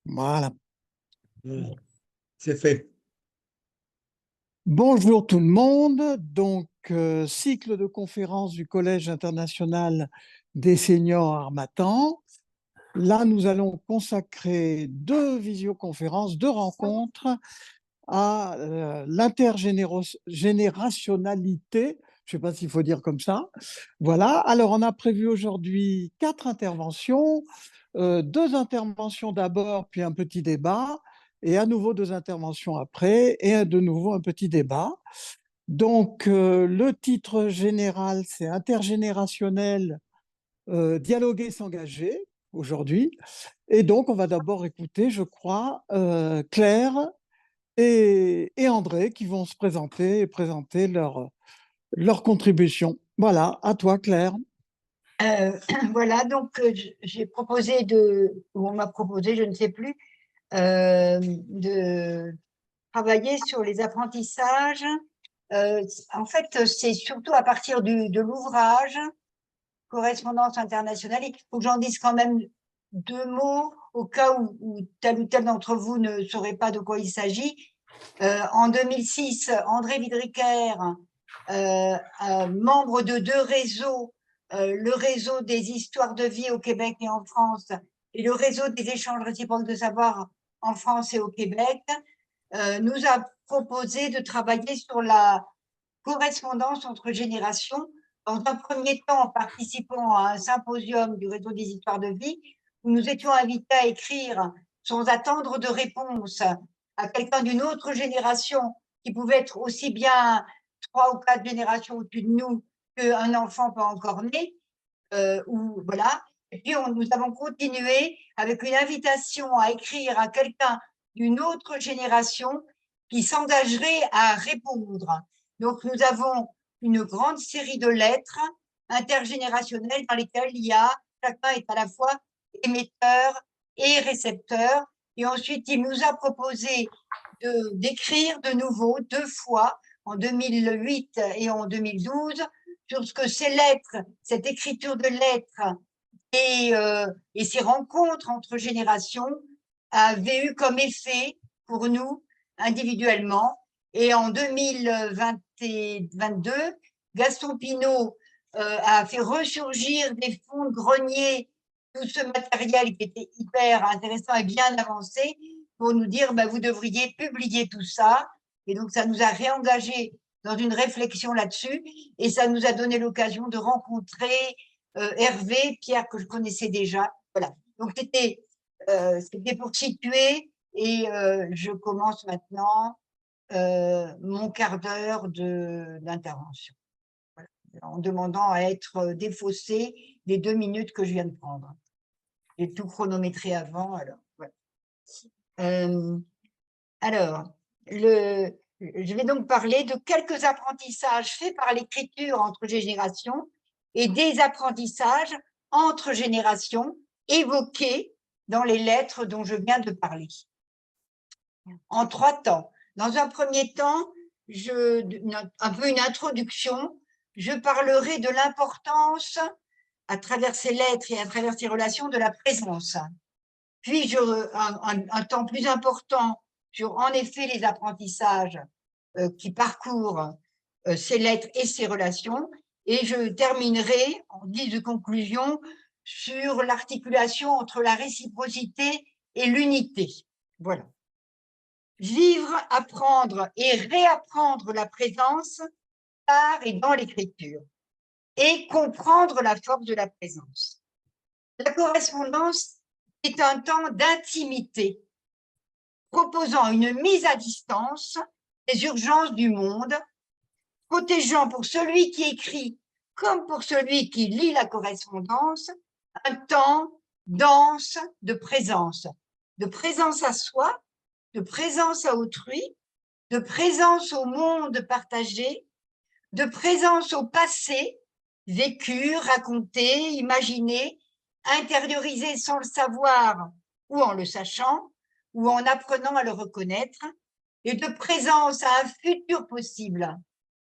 Voilà. C'est fait. Bonjour tout le monde. Donc, cycle de conférences du Collège international des seniors Harmattan. Là, nous allons consacrer deux visioconférences, deux rencontres à l'intergénérationnalité. Je ne sais pas s'il faut dire comme ça. Voilà. Alors, on a prévu aujourd'hui quatre interventions. Deux interventions d'abord, puis un petit débat, et à nouveau deux interventions après, et de nouveau un petit débat. Donc, le titre général, c'est Intergénérationnel, dialoguer, s'engager aujourd'hui. Et donc, on va d'abord écouter, je crois, Claire et André qui vont se présenter et présenter leur contribution. Voilà, à toi, Claire. Voilà, donc j'ai proposé ou on m'a proposé, je ne sais plus, de travailler sur les apprentissages. En fait, c'est surtout à partir de l'ouvrage Correspondance internationale. Il faut que j'en dise quand même deux mots au cas où tel ou tel d'entre vous ne saurait pas de quoi il s'agit. En 2006, André Widriker, membre de deux réseaux, le réseau des histoires de vie au Québec et en France et le réseau des échanges réciproques de savoir en France et au Québec, nous a proposé de travailler sur la correspondance entre générations. Dans un premier temps, en participant à un symposium du réseau des histoires de vie, où nous étions invités à écrire sans attendre de réponse à quelqu'un d'une autre génération qui pouvait être aussi bien 3 ou 4 générations au-dessus de nous qu'un enfant pas encore né. Voilà. Et puis, nous avons continué avec une invitation à écrire à quelqu'un d'une autre génération qui s'engagerait à répondre. Donc, nous avons une grande série de lettres intergénérationnelles dans lesquelles chacun est à la fois émetteur et récepteur. Et ensuite, il nous a proposé d'écrire de nouveau 2 fois, en 2008 et en 2012, sur ce que ces lettres, cette écriture de lettres et ces rencontres entre générations avaient eu comme effet pour nous individuellement. Et en 2022, Gaston Pinault a fait ressurgir des fonds de grenier tout ce matériel qui était hyper intéressant et bien avancé pour nous dire vous devriez publier tout ça. Et donc, ça nous a réengagés dans une réflexion là-dessus et ça nous a donné l'occasion de rencontrer Hervé, Pierre que je connaissais déjà. Voilà. Donc, c'était pour situer et je commence maintenant mon quart d'heure d'intervention. Voilà. En demandant à être défaussé des 2 minutes que je viens de prendre. J'ai tout chronométré avant, alors voilà. Alors, je vais donc parler de quelques apprentissages faits par l'écriture entre générations et des apprentissages entre générations évoqués dans les lettres dont je viens de parler. En 3 temps. Dans un premier temps, un peu une introduction, je parlerai de l'importance, à travers ces lettres et à travers ces relations, de la présence. Puis, un temps plus important sur, en effet, les apprentissages qui parcourent ces lettres et ces relations. Et je terminerai, en guise de conclusion, sur l'articulation entre la réciprocité et l'unité. Voilà. Vivre, apprendre et réapprendre la présence par et dans l'écriture et comprendre la force de la présence. La correspondance est un temps d'intimité, proposant une mise à distance des urgences du monde, protégeant pour celui qui écrit comme pour celui qui lit la correspondance, un temps dense de présence à soi, de présence à autrui, de présence au monde partagé, de présence au passé, vécu, raconté, imaginé, intériorisé sans le savoir ou en le sachant, ou en apprenant à le reconnaître, et de présence à un futur possible,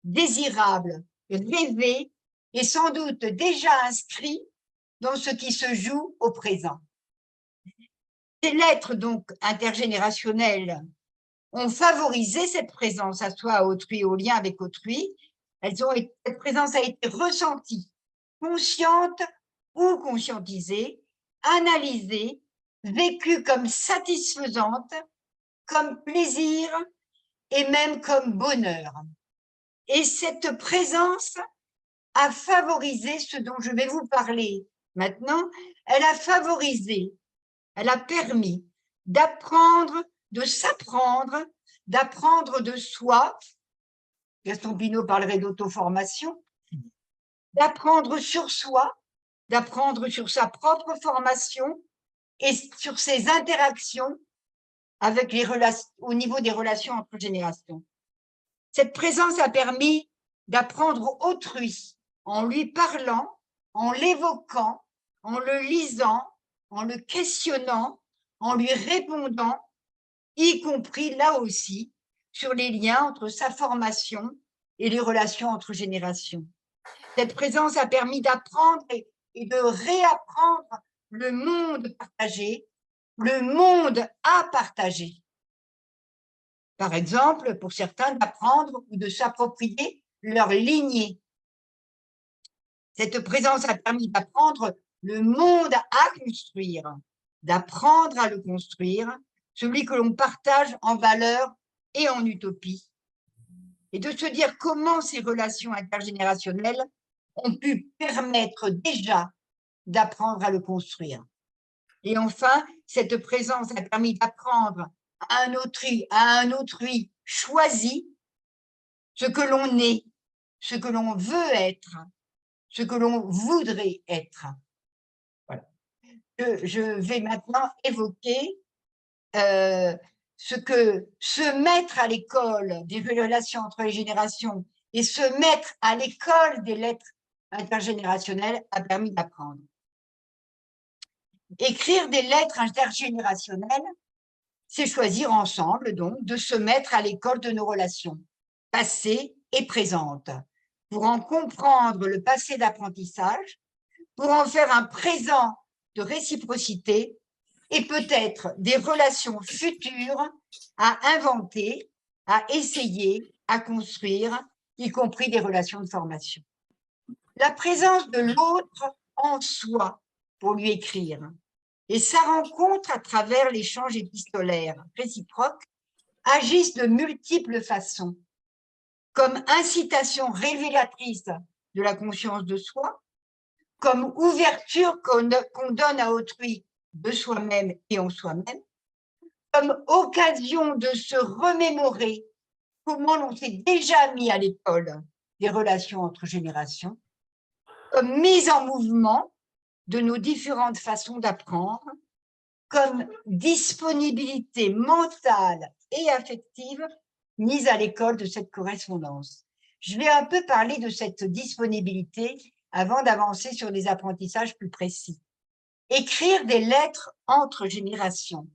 désirable, rêvé, et sans doute déjà inscrit dans ce qui se joue au présent. Ces lettres donc intergénérationnelles ont favorisé cette présence à soi, à autrui, au lien avec autrui. Cette présence a été ressentie, consciente ou conscientisée, analysée, vécue comme satisfaisante, comme plaisir et même comme bonheur. Et cette présence a favorisé ce dont je vais vous parler maintenant. Elle a favorisé, elle a permis d'apprendre, de s'apprendre, d'apprendre de soi. Gaston Pinault parlerait d'auto-formation. D'apprendre sur soi, d'apprendre sur sa propre formation et sur ses interactions avec les relations, au niveau des relations entre générations. Cette présence a permis d'apprendre autrui en lui parlant, en l'évoquant, en le lisant, en le questionnant, en lui répondant, y compris là aussi sur les liens entre sa formation et les relations entre générations. Cette présence a permis d'apprendre et de réapprendre le monde partagé, le monde à partager. Par exemple, pour certains, d'apprendre ou de s'approprier leur lignée. Cette présence a permis d'apprendre le monde à construire, d'apprendre à le construire, celui que l'on partage en valeurs et en utopie, et de se dire comment ces relations intergénérationnelles ont pu permettre déjà d'apprendre à le construire. Et enfin, cette présence a permis d'apprendre à un autrui choisi ce que l'on est, ce que l'on veut être, ce que l'on voudrait être. Voilà. Je vais maintenant évoquer ce que se mettre à l'école des relations entre les générations et se mettre à l'école des lettres intergénérationnelles a permis d'apprendre. Écrire des lettres intergénérationnelles, c'est choisir ensemble, donc, de se mettre à l'école de nos relations, passées et présentes, pour en comprendre le passé d'apprentissage, pour en faire un présent de réciprocité et peut-être des relations futures à inventer, à essayer, à construire, y compris des relations de formation. La présence de l'autre en soi pour lui écrire et sa rencontre à travers l'échange épistolaire réciproque agissent de multiples façons, comme incitation révélatrice de la conscience de soi, comme ouverture qu'on donne à autrui de soi-même et en soi-même, comme occasion de se remémorer comment l'on s'est déjà mis à l'école des relations entre générations, comme mise en mouvement de nos différentes façons d'apprendre, comme disponibilité mentale et affective mise à l'école de cette correspondance. Je vais un peu parler de cette disponibilité avant d'avancer sur des apprentissages plus précis. Écrire des lettres entre générations,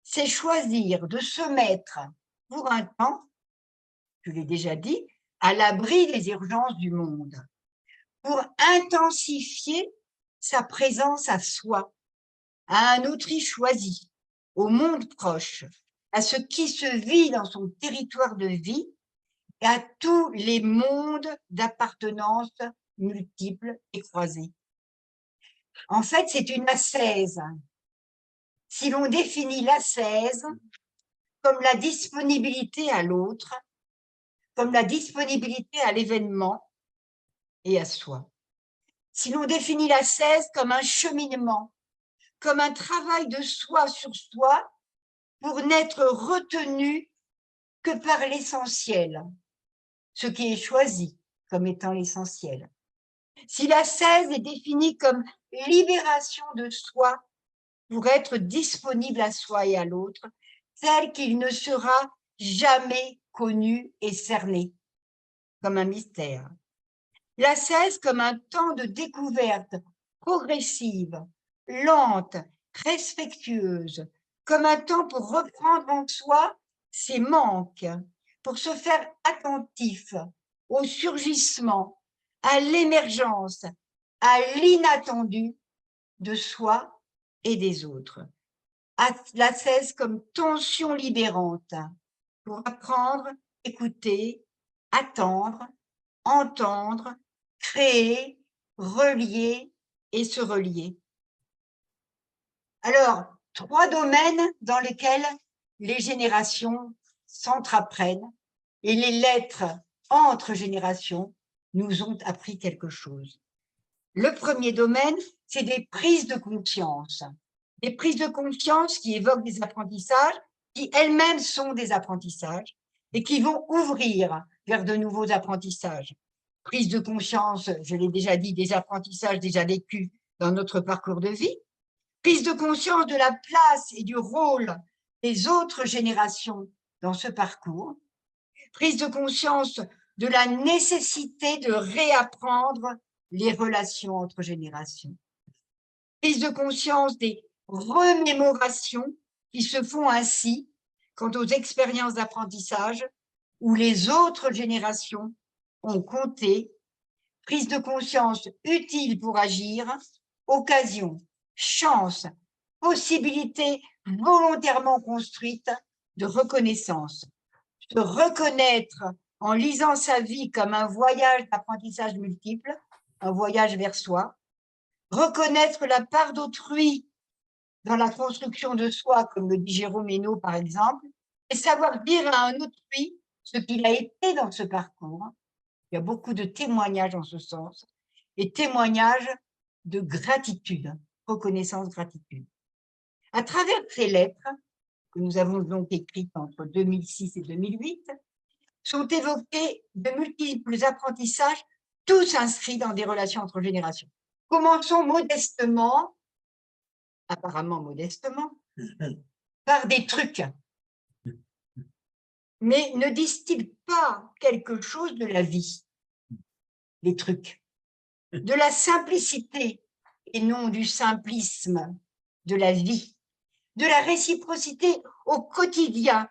c'est choisir de se mettre pour un temps, je l'ai déjà dit, à l'abri des urgences du monde, pour intensifier sa présence à soi, à un autrui choisi, au monde proche, à ce qui se vit dans son territoire de vie et à tous les mondes d'appartenance multiples et croisés. En fait, c'est une ascèse. Si l'on définit l'ascèse comme la disponibilité à l'autre, comme la disponibilité à l'événement et à soi. Si l'on définit l'ascèse comme un cheminement, comme un travail de soi sur soi pour n'être retenu que par l'essentiel, ce qui est choisi comme étant l'essentiel. Si l'ascèse est définie comme libération de soi pour être disponible à soi et à l'autre, tel qu'il ne sera jamais connu et cerné, comme un mystère. L'ascèse comme un temps de découverte progressive, lente, respectueuse, comme un temps pour reprendre en soi ses manques, pour se faire attentif au surgissement, à l'émergence, à l'inattendu de soi et des autres. la cesse comme tension libérante pour apprendre, écouter, attendre, entendre, créer, relier et se relier. Alors, 3 domaines dans lesquels les générations s'entrapprennent et les lettres entre générations nous ont appris quelque chose. Le premier domaine, c'est des prises de conscience. Des prises de conscience qui évoquent des apprentissages, qui elles-mêmes sont des apprentissages et qui vont ouvrir vers de nouveaux apprentissages. Prise de conscience, je l'ai déjà dit, des apprentissages déjà vécus dans notre parcours de vie. Prise de conscience de la place et du rôle des autres générations dans ce parcours. Prise de conscience de la nécessité de réapprendre les relations entre générations. Prise de conscience des remémorations qui se font ainsi quant aux expériences d'apprentissage où les autres générations ont compté. Prise de conscience utile pour agir, occasion, chance, possibilité volontairement construite de reconnaissance. Se reconnaître en lisant sa vie comme un voyage d'apprentissage multiple, un voyage vers soi, reconnaître la part d'autrui dans la construction de soi, comme le dit Jérôme Hénaud par exemple, et savoir dire à un autrui ce qu'il a été dans ce parcours. Il y a beaucoup de témoignages en ce sens, et témoignages de gratitude, reconnaissance, gratitude. À travers ces lettres, que nous avons donc écrites entre 2006 et 2008, sont évoqués de multiples apprentissages, tous inscrits dans des relations entre générations. Commençons modestement, apparemment modestement, par des trucs. Mais ne disent-ils pas quelque chose de la vie, les trucs, de la simplicité et non du simplisme de la vie, de la réciprocité au quotidien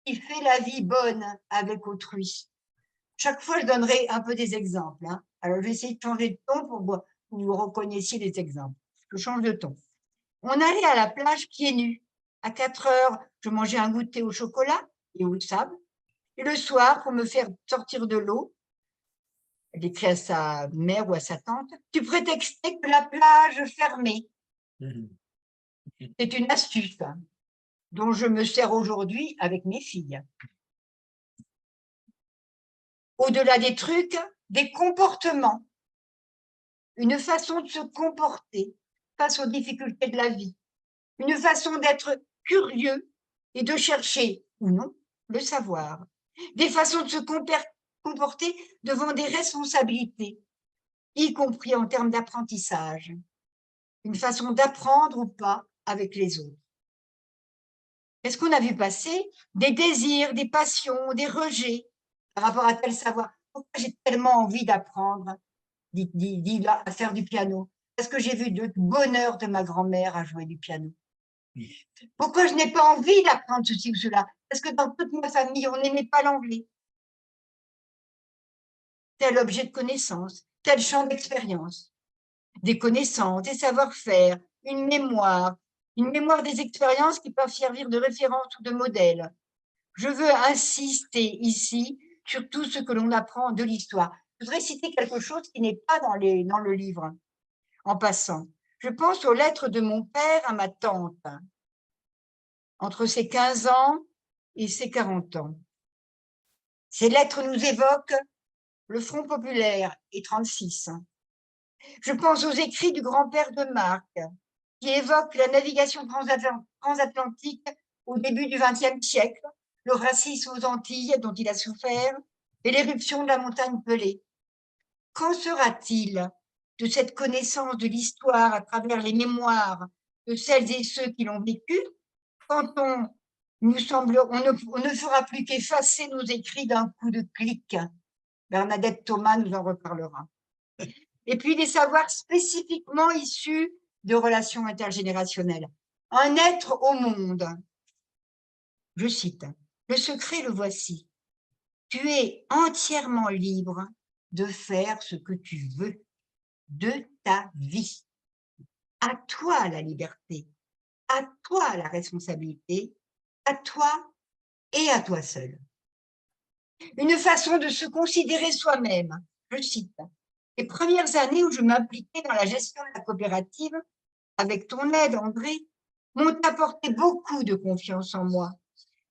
qui fait la vie bonne avec autrui. Chaque fois, je donnerai un peu des exemples. Hein. Alors, je vais essayer de changer de ton pour que vous reconnaissiez les exemples. Je change de ton. On allait à la plage pieds nus. À 4 heures, je mangeais un goûter au chocolat et au sable. Et le soir, pour me faire sortir de l'eau, elle écrit à sa mère ou à sa tante, tu prétextais que la plage fermait. C'est une astuce hein, dont je me sers aujourd'hui avec mes filles. Au-delà des trucs, des comportements, une façon de se comporter face aux difficultés de la vie, une façon d'être curieux et de chercher, ou non, le savoir, des façons de se comporter devant des responsabilités, y compris en termes d'apprentissage, une façon d'apprendre ou pas avec les autres. Est-ce qu'on a vu passer des désirs, des passions, des rejets par rapport à tel savoir? Pourquoi j'ai tellement envie d'apprendre à faire du piano? Parce que j'ai vu le bonheur de ma grand-mère à jouer du piano. Pourquoi je n'ai pas envie d'apprendre ceci ou cela? Parce que dans toute ma famille, on n'aimait pas l'anglais. Tel objet de connaissance, tel champ d'expérience. Des connaissances, des savoir-faire, une mémoire des expériences qui peuvent servir de référence ou de modèle. Je veux insister ici sur tout ce que l'on apprend de l'histoire. Je voudrais citer quelque chose qui n'est pas dans le livre, en passant. Je pense aux lettres de mon père à ma tante, entre ses 15 ans et ses 40 ans. Ces lettres nous évoquent le Front populaire et 36. Je pense aux écrits du grand-père de Marc, qui évoquent la navigation transatlantique au début du XXe siècle, le racisme aux Antilles dont il a souffert et l'éruption de la montagne Pelée. Qu'en sera-t-il de cette connaissance de l'histoire à travers les mémoires de celles et ceux qui l'ont vécue quand on ne fera plus qu'effacer nos écrits d'un coup de clic? Bernadette Thomas nous en reparlera. Et puis des savoirs spécifiquement issus de relations intergénérationnelles. Un être au monde. Je cite, le secret, le voici. Tu es entièrement libre de faire ce que tu veux de ta vie. À toi la liberté. à toi la responsabilité, à toi et à toi seul. Une façon de se considérer soi-même. Je cite, « Les premières années où je m'impliquais dans la gestion de la coopérative, avec ton aide, André, m'ont apporté beaucoup de confiance en moi.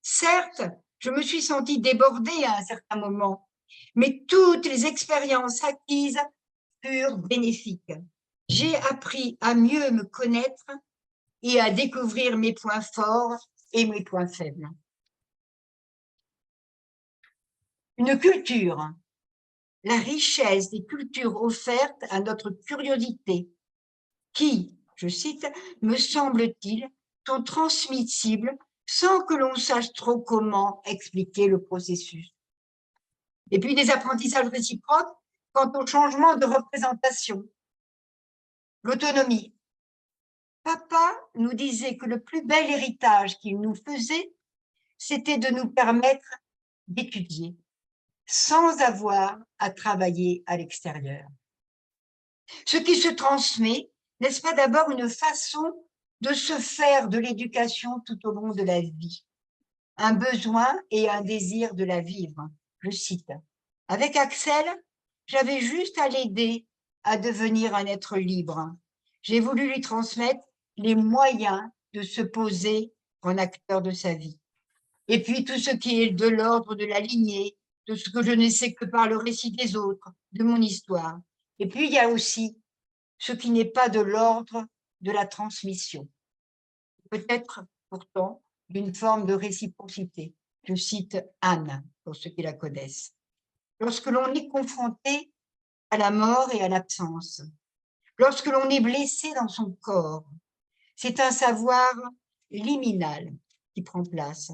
Certes, je me suis sentie débordée à un certain moment, mais toutes les expériences acquises furent bénéfiques. J'ai appris à mieux me connaître et à découvrir mes points forts et mes points faibles. » Une culture, la richesse des cultures offertes à notre curiosité, qui, je cite, me semble-t-il, sont transmissibles sans que l'on sache trop comment expliquer le processus. Et puis des apprentissages réciproques quant au changement de représentation. L'autonomie. Papa nous disait que le plus bel héritage qu'il nous faisait, c'était de nous permettre d'étudier sans avoir à travailler à l'extérieur. Ce qui se transmet, n'est-ce pas d'abord une façon de se faire de l'éducation tout au long de la vie, un besoin et un désir de la vivre. Je cite, « Avec Axel, j'avais juste à l'aider à devenir un être libre. J'ai voulu lui transmettre les moyens de se poser en acteur de sa vie. Et puis tout ce qui est de l'ordre de la lignée, de ce que je ne sais que par le récit des autres, de mon histoire. Et puis il y a aussi ce qui n'est pas de l'ordre de la transmission. Peut-être pourtant d'une forme de réciprocité. Je cite Anne, pour ceux qui la connaissent. Lorsque l'on est confronté à la mort et à l'absence, lorsque l'on est blessé dans son corps, c'est un savoir liminal qui prend place,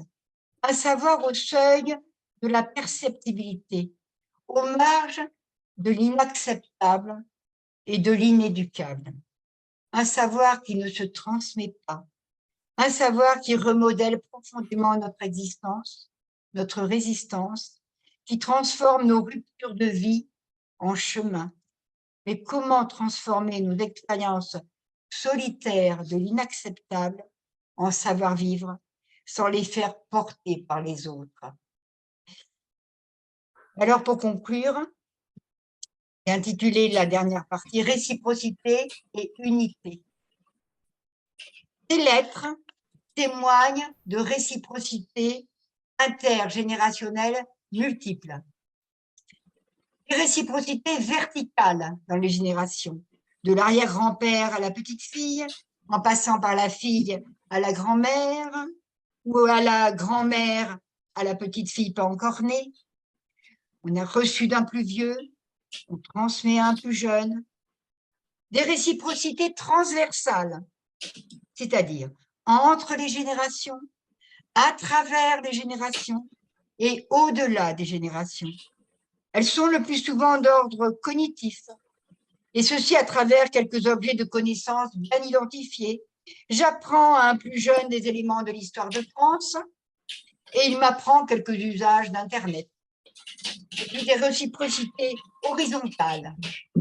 un savoir au seuil de la perceptibilité, aux marges de l'inacceptable et de l'inéducable. Un savoir qui ne se transmet pas, un savoir qui remodèle profondément notre existence, notre résistance, qui transforme nos ruptures de vie en chemin. Mais comment transformer nos expériences solitaires de l'inacceptable en savoir-vivre sans les faire porter par les autres? Alors, pour conclure, j'ai intitulé la dernière partie « Réciprocité et unité ». Ces lettres témoignent de réciprocité intergénérationnelle multiple. Des réciprocités verticales dans les générations, de l'arrière-grand-père à la petite-fille, en passant par la fille à la grand-mère, ou à la grand-mère à la petite-fille pas encore née. On a reçu d'un plus vieux, on transmet à un plus jeune. Des réciprocités transversales, c'est-à-dire entre les générations, à travers les générations et au-delà des générations. Elles sont le plus souvent d'ordre cognitif, et ceci à travers quelques objets de connaissance bien identifiés. J'apprends à un plus jeune des éléments de l'histoire de France, et il m'apprend quelques usages d'Internet. Et puis des réciprocités horizontales,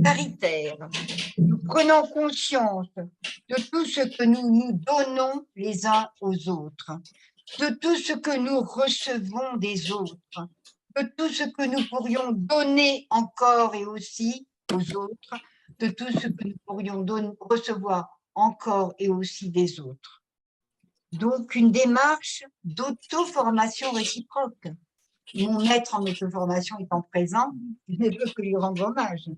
paritaires. Nous prenons conscience de tout ce que nous nous donnons les uns aux autres, de tout ce que nous recevons des autres, de tout ce que nous pourrions donner encore et aussi aux autres, de tout ce que nous pourrions recevoir encore et aussi des autres. Donc, une démarche d'auto-formation réciproque. Mon maître en auto-formation étant présent, je ne peux que lui rendre hommage.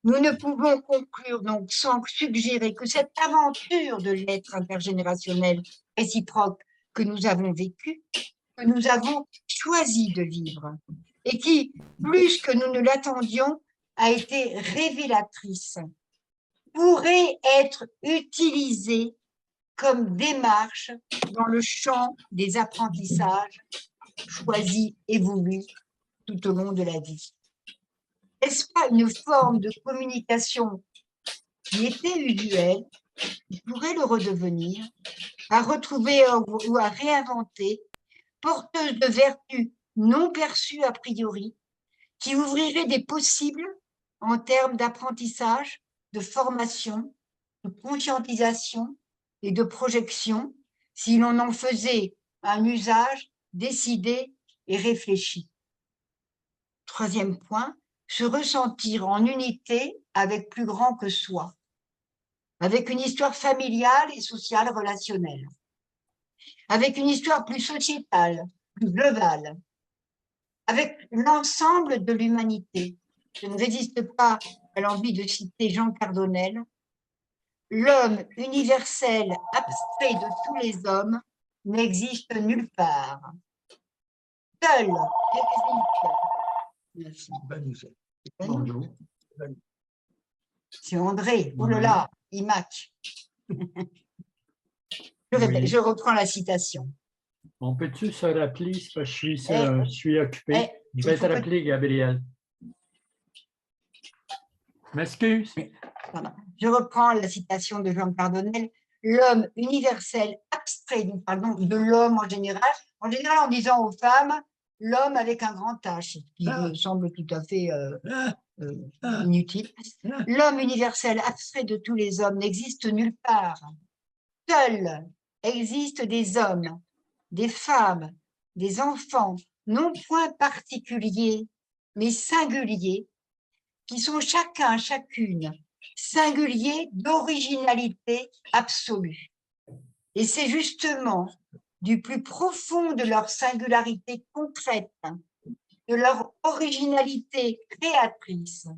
Nous ne pouvons conclure donc sans suggérer que cette aventure de l'être intergénérationnel réciproque que nous avons vécue, que nous avons choisi de vivre, et qui, plus que nous ne l'attendions, a été révélatrice, pourrait être utilisée comme démarche dans le champ des apprentissages choisis et voulus tout au long de la vie. N'est-ce pas une forme de communication qui était usuelle, qui pourrait le redevenir, à retrouver ou à réinventer, porteuse de vertus non perçues a priori, qui ouvrirait des possibles en termes d'apprentissage, de formation, de conscientisation, et de projection si l'on en faisait un usage décidé et réfléchi. Troisième point, se ressentir en unité avec plus grand que soi, avec une histoire familiale et sociale relationnelle, avec une histoire plus sociétale, plus globale, avec l'ensemble de l'humanité. Je ne résiste pas à l'envie de citer Jean Cardonnel. L'homme universel, abstrait de tous les hommes, n'existe nulle part. Seul existe. Merci. Bonjour. C'est André. Oh là là, il match. Je reprends la citation. On peut-tu se rappeler, parce que je suis occupé. Je vais te rappeler, Gabriel. M'excuse. Je reprends la citation de Jean Cardonnel. L'homme universel, abstrait, nous parlons de l'homme en général en disant aux femmes, l'homme avec un grand H, ce qui me semble tout à fait inutile. L'homme universel, abstrait de tous les hommes, n'existe nulle part. Seuls existent des hommes, des femmes, des enfants, non point particuliers, mais singuliers, qui sont chacun, chacune, singuliers d'originalité absolue. Et c'est justement du plus profond de leur singularité concrète, de leur originalité créatrice,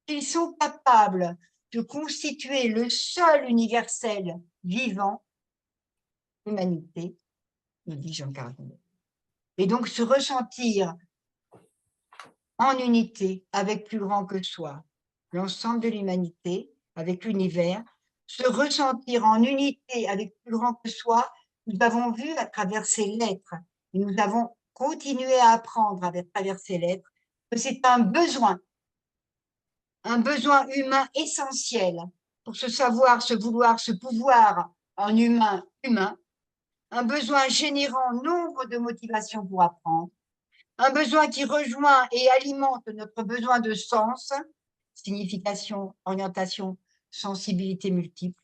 qu'ils sont capables de constituer le seul universel vivant, l'humanité, nous dit Jean Cardonnel. Et donc se ressentir en unité avec plus grand que soi, l'ensemble de l'humanité, avec l'univers, se ressentir en unité avec plus grand que soi, nous avons vu à travers ces lettres, et nous avons continué à apprendre à travers ces lettres, que c'est un besoin humain essentiel pour se savoir, se vouloir, se pouvoir en humain, un besoin générant nombre de motivations pour apprendre, un besoin qui rejoint et alimente notre besoin de sens, signification, orientation, sensibilité multiple,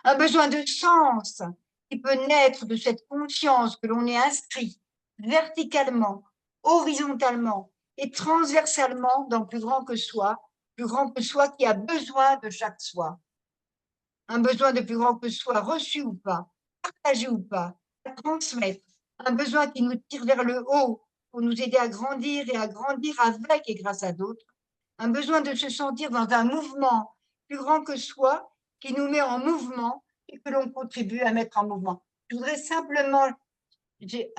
un besoin de sens qui peut naître de cette conscience que l'on est inscrit verticalement, horizontalement et transversalement dans plus grand que soi qui a besoin de chaque soi. Un besoin de plus grand que soi, reçu ou pas, partagé ou pas, à transmettre, un besoin qui nous tire vers le haut, pour nous aider à grandir et à grandir avec et grâce à d'autres, un besoin de se sentir dans un mouvement plus grand que soi, qui nous met en mouvement et que l'on contribue à mettre en mouvement. Je voudrais simplement, j'ai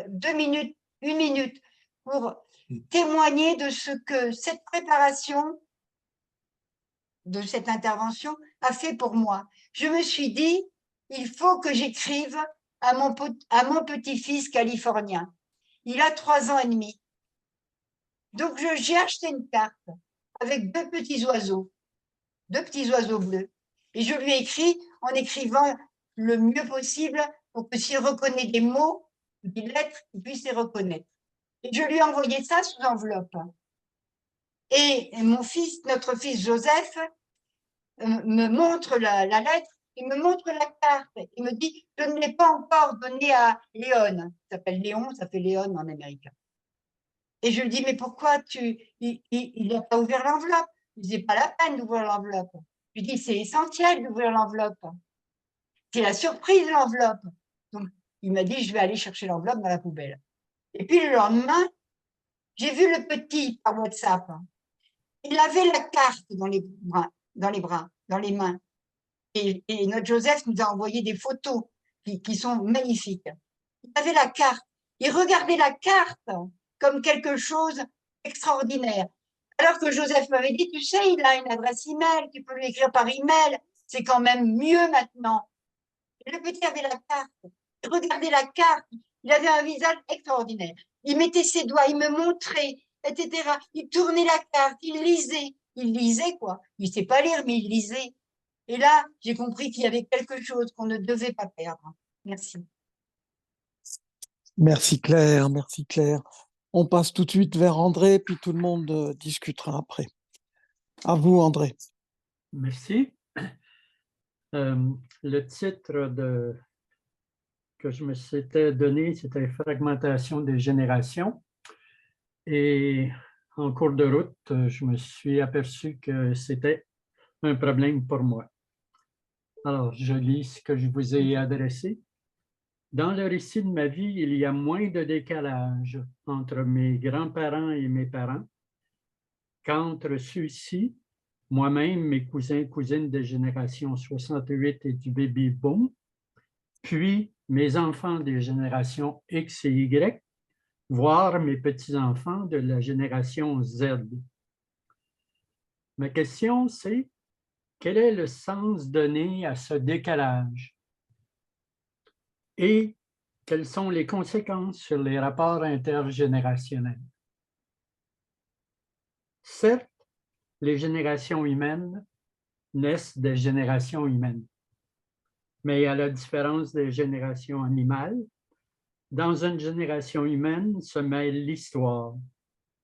2 minutes, 1 minute, pour témoigner de ce que cette préparation de cette intervention a fait pour moi. Je me suis dit, il faut que j'écrive à mon petit-fils californien. Il a 3 ans et demi. Donc, j'ai acheté une carte avec 2 petits oiseaux bleus. Et je lui ai écrit en écrivant le mieux possible pour que s'il reconnaît des mots, des lettres, il puisse les reconnaître. Et je lui ai envoyé ça sous enveloppe. Et notre fils Joseph me montre la lettre, il me montre la carte. Il me dit, je ne l'ai pas encore donnée à Léon. Il s'appelle Léon, ça fait Léon en américain. Et je lui dis, mais pourquoi il n'a pas ouvert l'enveloppe? Il dit, pas la peine d'ouvrir l'enveloppe. Je lui dis, c'est essentiel d'ouvrir l'enveloppe. C'est la surprise de l'enveloppe. Donc, il m'a dit, je vais aller chercher l'enveloppe dans la poubelle. Et puis, le lendemain, j'ai vu le petit par WhatsApp. Il avait la carte dans les bras, dans les mains. Et notre Joseph nous a envoyé des photos qui sont magnifiques. Il avait la carte. Il regardait la carte comme quelque chose d'extraordinaire. Alors que Joseph m'avait dit, tu sais, il a une adresse email, tu peux lui écrire par email, c'est quand même mieux maintenant. Et le petit avait la carte. Il regardait la carte. Il avait un visage extraordinaire. Il mettait ses doigts, il me montrait, etc. Il tournait la carte, il lisait. Il lisait, quoi. Il ne sait pas lire, mais il lisait. Et là, j'ai compris qu'il y avait quelque chose qu'on ne devait pas perdre. Merci. Merci Claire, merci Claire. On passe tout de suite vers André, puis tout le monde discutera après. À vous, André. Merci. Le titre que je me s'étais donné, c'était « Fragmentation des générations ». Et en cours de route, je me suis aperçu que c'était un problème pour moi. Alors, je lis ce que je vous ai adressé. Dans le récit de ma vie, il y a moins de décalage entre mes grands-parents et mes parents qu'entre ceux-ci, moi-même, mes cousins, cousines de génération 68 et du baby boom, puis mes enfants des générations X et Y, voire mes petits-enfants de la génération Z. Ma question, c'est quel est le sens donné à ce décalage? Et quelles sont les conséquences sur les rapports intergénérationnels? Certes, les générations humaines naissent des générations humaines, mais à la différence des générations animales, dans une génération humaine se mêle l'histoire,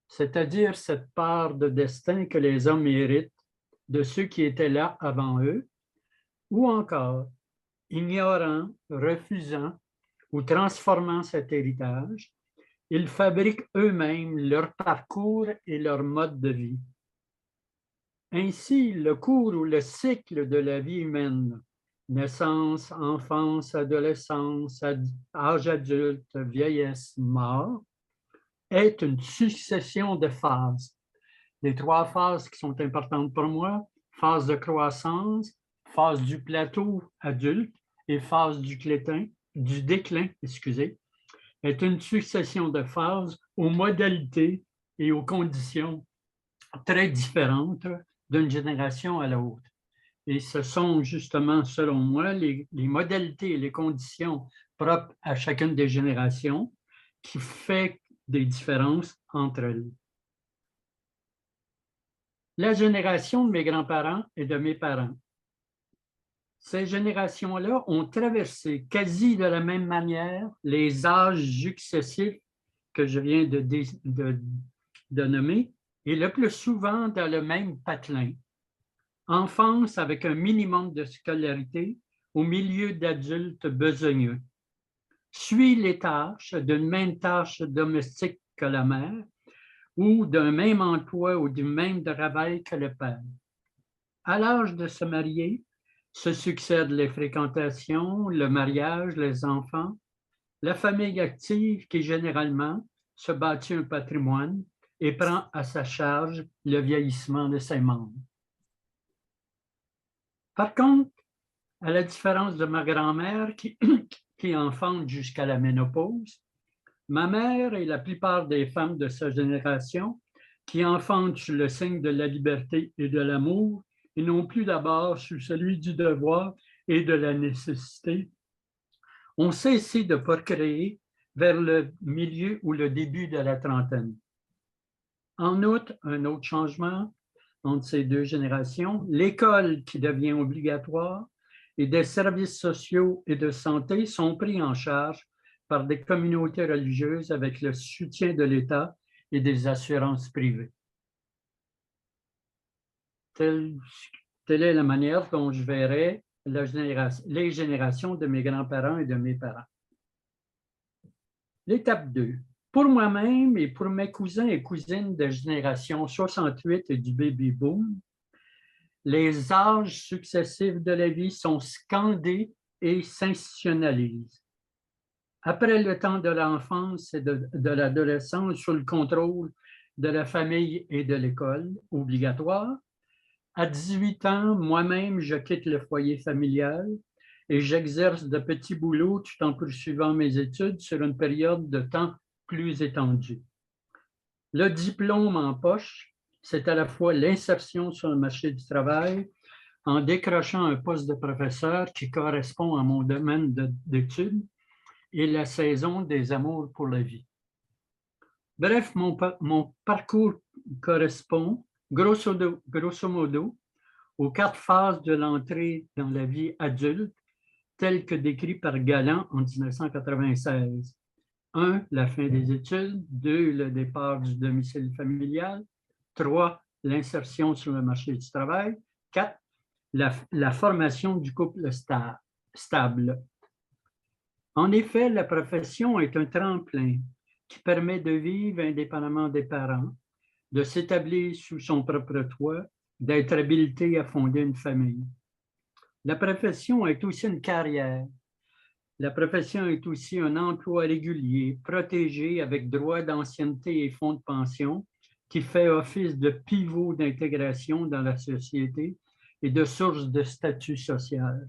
c'est-à-dire cette part de destin que les hommes héritent de ceux qui étaient là avant eux, ou encore ignorant, refusant ou transformant cet héritage, ils fabriquent eux-mêmes leur parcours et leur mode de vie. Ainsi, le cours ou le cycle de la vie humaine, naissance, enfance, adolescence, âge adulte, vieillesse, mort, est une succession de phases. Les 3 phases qui sont importantes pour moi, phase de croissance, phase du plateau adulte et phase du déclin, est une succession de phases aux modalités et aux conditions très différentes d'une génération à l'autre. Et ce sont justement, selon moi, les modalités et les conditions propres à chacune des générations qui fait des différences entre elles. La génération de mes grands-parents et de mes parents. Ces générations-là ont traversé quasi de la même manière les âges successifs que je viens de nommer, et le plus souvent dans le même patelin. Enfance avec un minimum de scolarité au milieu d'adultes besogneux. Suit les tâches d'une même tâche domestique que la mère ou d'un même emploi ou du même travail que le père. À l'âge de se marier, se succèdent les fréquentations, le mariage, les enfants, la famille active qui généralement se bâtit un patrimoine et prend à sa charge le vieillissement de ses membres. Par contre, à la différence de ma grand-mère qui enfante jusqu'à la ménopause, ma mère et la plupart des femmes de sa génération qui enfantent sous le signe de la liberté et de l'amour et non plus d'abord sous celui du devoir et de la nécessité, ont cessé de procréer vers le milieu ou le début de la trentaine. En outre, un autre changement entre ces deux générations, l'école qui devient obligatoire et des services sociaux et de santé sont pris en charge par des communautés religieuses avec le soutien de l'État et des assurances privées. Telle est la manière dont je verrais les générations de mes grands-parents et de mes parents. L'étape 2. Pour moi-même et pour mes cousins et cousines de génération 68 et du baby boom, les âges successifs de la vie sont scandés et s'institutionnalisent. Après le temps de l'enfance et de l'adolescence sous le contrôle de la famille et de l'école obligatoire, à 18 ans, moi-même, je quitte le foyer familial et j'exerce de petits boulots tout en poursuivant mes études sur une période de temps plus étendue. Le diplôme en poche, c'est à la fois l'insertion sur le marché du travail en décrochant un poste de professeur qui correspond à mon domaine d'études et la saison des amours pour la vie. Bref, mon parcours correspond, grosso modo, aux 4 phases de l'entrée dans la vie adulte, telles que décrites par Galland en 1996. 1. La fin des études. 2. Le départ du domicile familial. 3. L'insertion sur le marché du travail. 4. la formation du couple stable. En effet, la profession est un tremplin qui permet de vivre indépendamment des parents, de s'établir sous son propre toit, d'être habilité à fonder une famille. La profession est aussi une carrière. La profession est aussi un emploi régulier, protégé avec droit d'ancienneté et fonds de pension, qui fait office de pivot d'intégration dans la société et de source de statut social.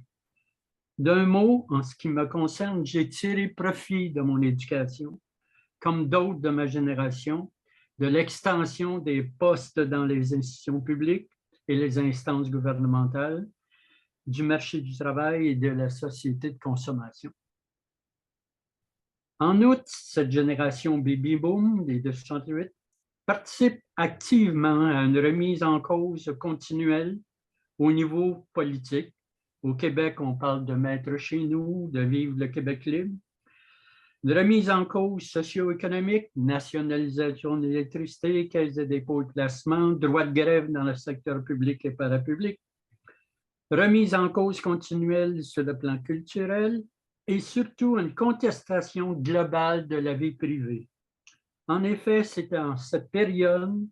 D'un mot, en ce qui me concerne, j'ai tiré profit de mon éducation, comme d'autres de ma génération, de l'extension des postes dans les institutions publiques et les instances gouvernementales, du marché du travail et de la société de consommation. En outre, cette génération baby-boom des 68 participe activement à une remise en cause continuelle au niveau politique. Au Québec, on parle de mettre chez nous, de vivre le Québec libre. Une remise en cause socio-économique, nationalisation de l'électricité, caisse de dépôt et de placement, droit de grève dans le secteur public et parapublic, remise en cause continuelle sur le plan culturel et surtout une contestation globale de la vie privée. En effet, c'est en cette période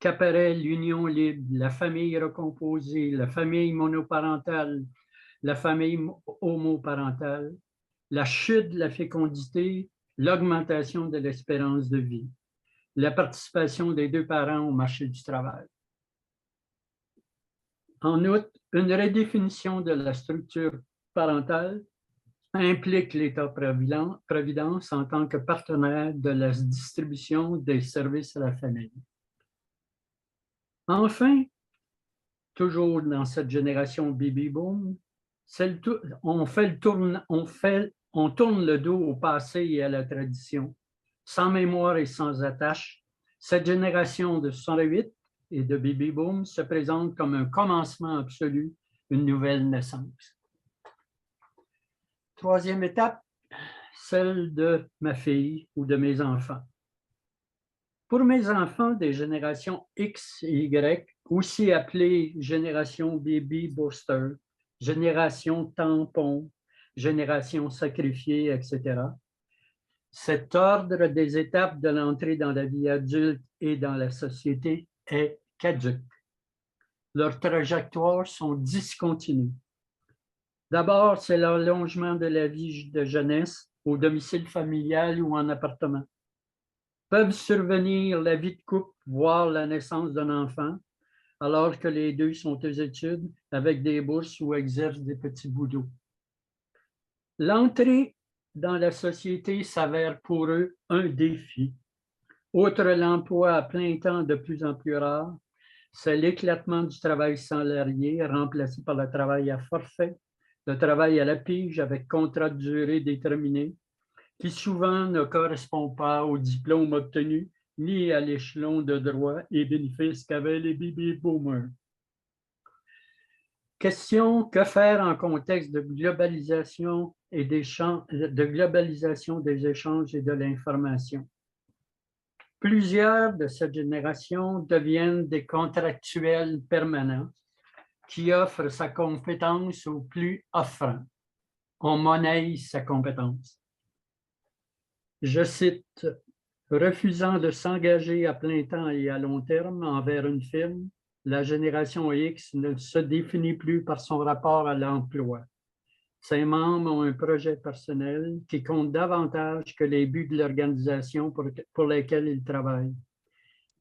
qu'apparaît l'union libre, la famille recomposée, la famille monoparentale, la famille homoparentale, la chute de la fécondité, l'augmentation de l'espérance de vie, la participation des deux parents au marché du travail. En outre, une redéfinition de la structure parentale implique l'État-providence en tant que partenaire de la distribution des services à la famille. Enfin, toujours dans cette génération baby-boom, on tourne le dos au passé et à la tradition. Sans mémoire et sans attache, cette génération de 68 et de baby-boom se présente comme un commencement absolu, une nouvelle naissance. Troisième étape, celle de ma fille ou de mes enfants. Pour mes enfants des générations X et Y, aussi appelées génération baby booster, génération tampon, génération sacrifiée, etc., cet ordre des étapes de l'entrée dans la vie adulte et dans la société est caduque. Leurs trajectoires sont discontinues. D'abord, c'est l'allongement de la vie de jeunesse au domicile familial ou en appartement. Peuvent survenir la vie de couple, voire la naissance d'un enfant, alors que les deux sont aux études avec des bourses ou exercent des petits boulots. L'entrée dans la société s'avère pour eux un défi. Outre l'emploi à plein temps de plus en plus rare, c'est l'éclatement du travail salarié remplacé par le travail à forfait, le travail à la pige avec contrat de durée déterminé, qui souvent ne correspond pas au diplôme obtenu ni à l'échelon de droits et bénéfices qu'avaient les baby boomers. Question, que faire en contexte de globalisation et des échanges et de l'information? Plusieurs de cette génération deviennent des contractuels permanents qui offrent sa compétence au plus offrant. On monnaie sa compétence. Je cite, « Refusant de s'engager à plein temps et à long terme envers une firme, la génération X ne se définit plus par son rapport à l'emploi. Ses membres ont un projet personnel qui compte davantage que les buts de l'organisation pour lesquels ils travaillent.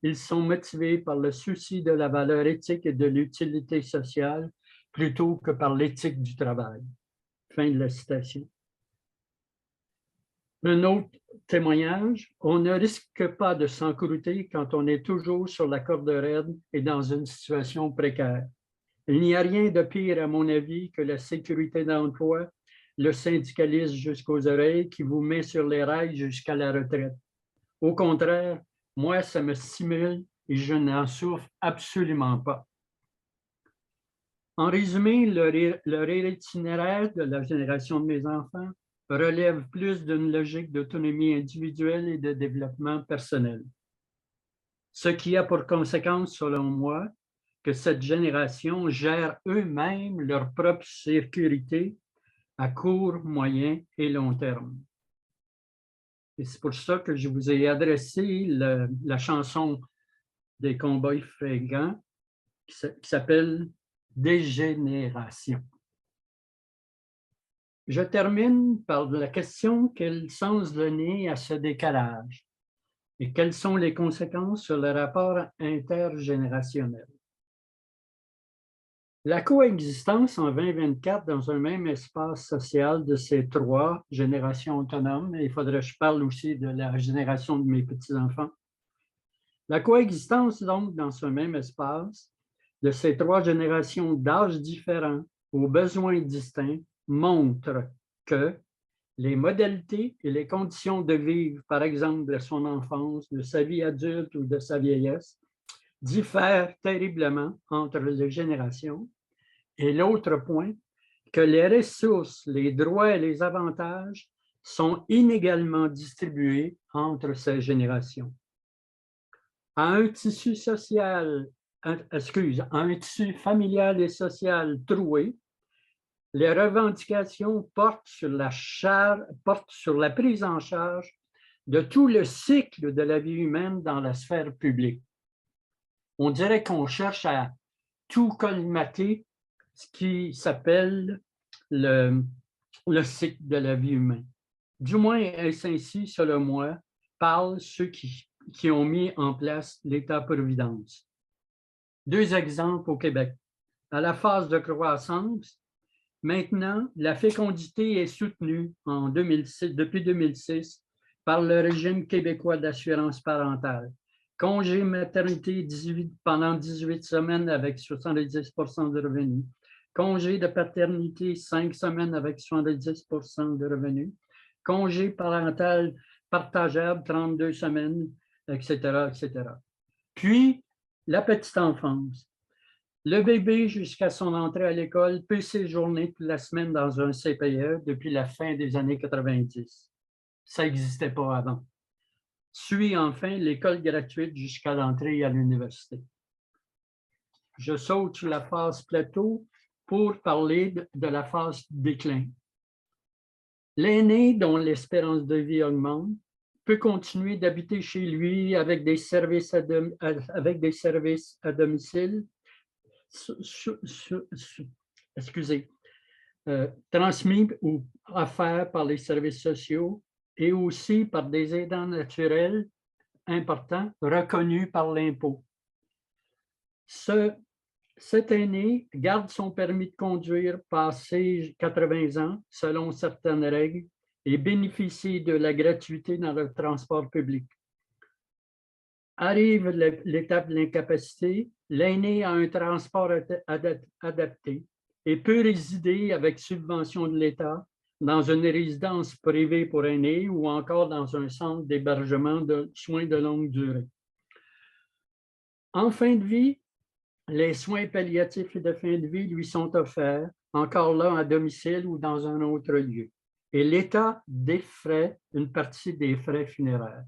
Ils sont motivés par le souci de la valeur éthique et de l'utilité sociale plutôt que par l'éthique du travail. » Fin de la citation. Un autre témoignage, on ne risque pas de s'encrouter quand on est toujours sur la corde raide et dans une situation précaire. Il n'y a rien de pire, à mon avis, que la sécurité d'emploi, le syndicalisme jusqu'aux oreilles qui vous met sur les rails jusqu'à la retraite. Au contraire, moi, ça me stimule et je n'en souffre absolument pas. En résumé, leur itinéraire de la génération de mes enfants relève plus d'une logique d'autonomie individuelle et de développement personnel. Ce qui a pour conséquence, selon moi, que cette génération gère eux-mêmes leur propre sécurité à court, moyen et long terme. Et c'est pour ça que je vous ai adressé la chanson des Cowboys fringants qui s'appelle « Dégénération ». Je termine par la question « Quel sens donner à ce décalage? Et quelles sont les conséquences sur le rapport intergénérationnel? » La coexistence en 2024 dans un même espace social de ces trois générations autonomes, et il faudrait que je parle aussi de la génération de mes petits-enfants. La coexistence, donc, dans ce même espace de ces trois générations d'âges différents, aux besoins distincts, montre que les modalités et les conditions de vivre, par exemple, de son enfance, de sa vie adulte ou de sa vieillesse, diffèrent terriblement entre les générations. Et l'autre point, que les ressources, les droits et les avantages sont inégalement distribués entre ces générations. À un tissu social, à un tissu familial et social troué, les revendications portent sur la prise en charge de tout le cycle de la vie humaine dans la sphère publique. On dirait qu'on cherche à tout colmater ce qui s'appelle le cycle de la vie humaine. Du moins, est-ce ainsi, selon moi, parlent ceux qui ont mis en place l'État-providence. Deux exemples au Québec. À la phase de croissance, maintenant, la fécondité est soutenue depuis 2006 par le régime québécois d'assurance parentale. Congé maternité pendant 18 semaines avec 70 % de revenus. Congé de paternité 5 semaines avec 70 % de revenus. Congé parental partageable 32 semaines, etc., etc. Puis, la petite enfance. Le bébé, jusqu'à son entrée à l'école, peut séjourner toute la semaine dans un CPE depuis la fin des années 90. Ça n'existait pas avant. Suit enfin l'école gratuite jusqu'à l'entrée à l'université. Je saute sur la phase plateau pour parler de la phase déclin. L'aîné, dont l'espérance de vie augmente, peut continuer d'habiter chez lui avec des services à domicile, transmis ou offerts par les services sociaux et aussi par des aidants naturels importants reconnus par l'impôt. Cet aîné garde son permis de conduire passé 80 ans selon certaines règles et bénéficie de la gratuité dans le transport public. Arrive l'étape de l'incapacité, l'aîné a un transport adapté et peut résider avec subvention de l'État dans une résidence privée pour aînés ou encore dans un centre d'hébergement de soins de longue durée. En fin de vie, les soins palliatifs et de fin de vie lui sont offerts, encore là à domicile ou dans un autre lieu. Et l'État défraie une partie des frais funéraires.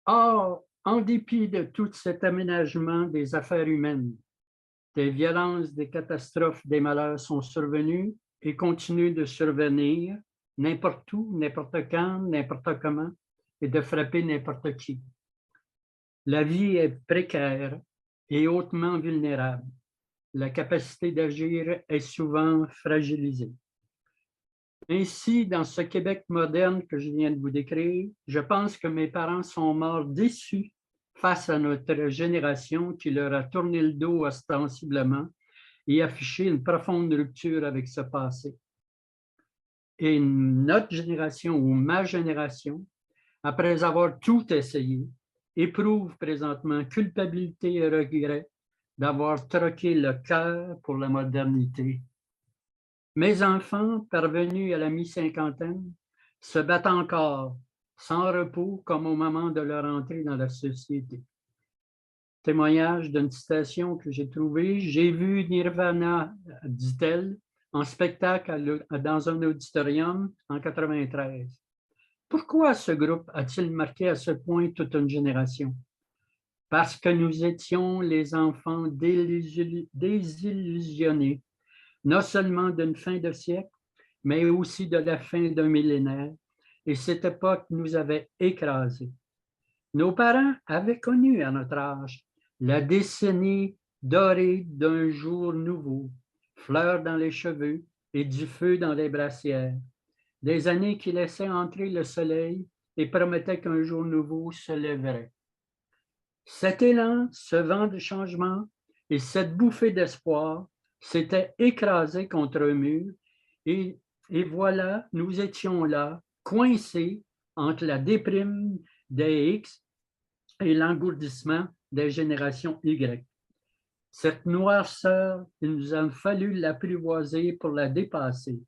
Or, en dépit de tout cet aménagement des affaires humaines, des violences, des catastrophes, des malheurs sont survenus et continuent de survenir n'importe où, n'importe quand, n'importe comment, et de frapper n'importe qui. La vie est précaire et hautement vulnérable. La capacité d'agir est souvent fragilisée. Ainsi, dans ce Québec moderne que je viens de vous décrire, je pense que mes parents sont morts déçus face à notre génération qui leur a tourné le dos ostensiblement et affiché une profonde rupture avec ce passé. Et notre génération ou ma génération, après avoir tout essayé, éprouve présentement culpabilité et regret d'avoir troqué le cœur pour la modernité. Mes enfants, parvenus à la mi-cinquantaine, se battent encore, sans repos, comme au moment de leur entrée dans la société. Témoignage d'une citation que j'ai trouvée. « J'ai vu Nirvana, dit-elle, en spectacle dans un auditorium en 1993. Pourquoi ce groupe a-t-il marqué à ce point toute une génération? parce que nous étions les enfants désillusionnés, non seulement d'une fin de siècle, mais aussi de la fin d'un millénaire, et cette époque nous avait écrasés. Nos parents avaient connu à notre âge la décennie dorée d'un jour nouveau, fleurs dans les cheveux et du feu dans les brassières, des années qui laissaient entrer le soleil et promettaient qu'un jour nouveau se lèverait. Cet élan, ce vent de changement et cette bouffée d'espoir s'étaient écrasés contre un mur et voilà, nous étions là, coincés entre la déprime des X et l'engourdissement des générations Y. Cette noirceur, il nous a fallu l'apprivoiser pour la dépasser.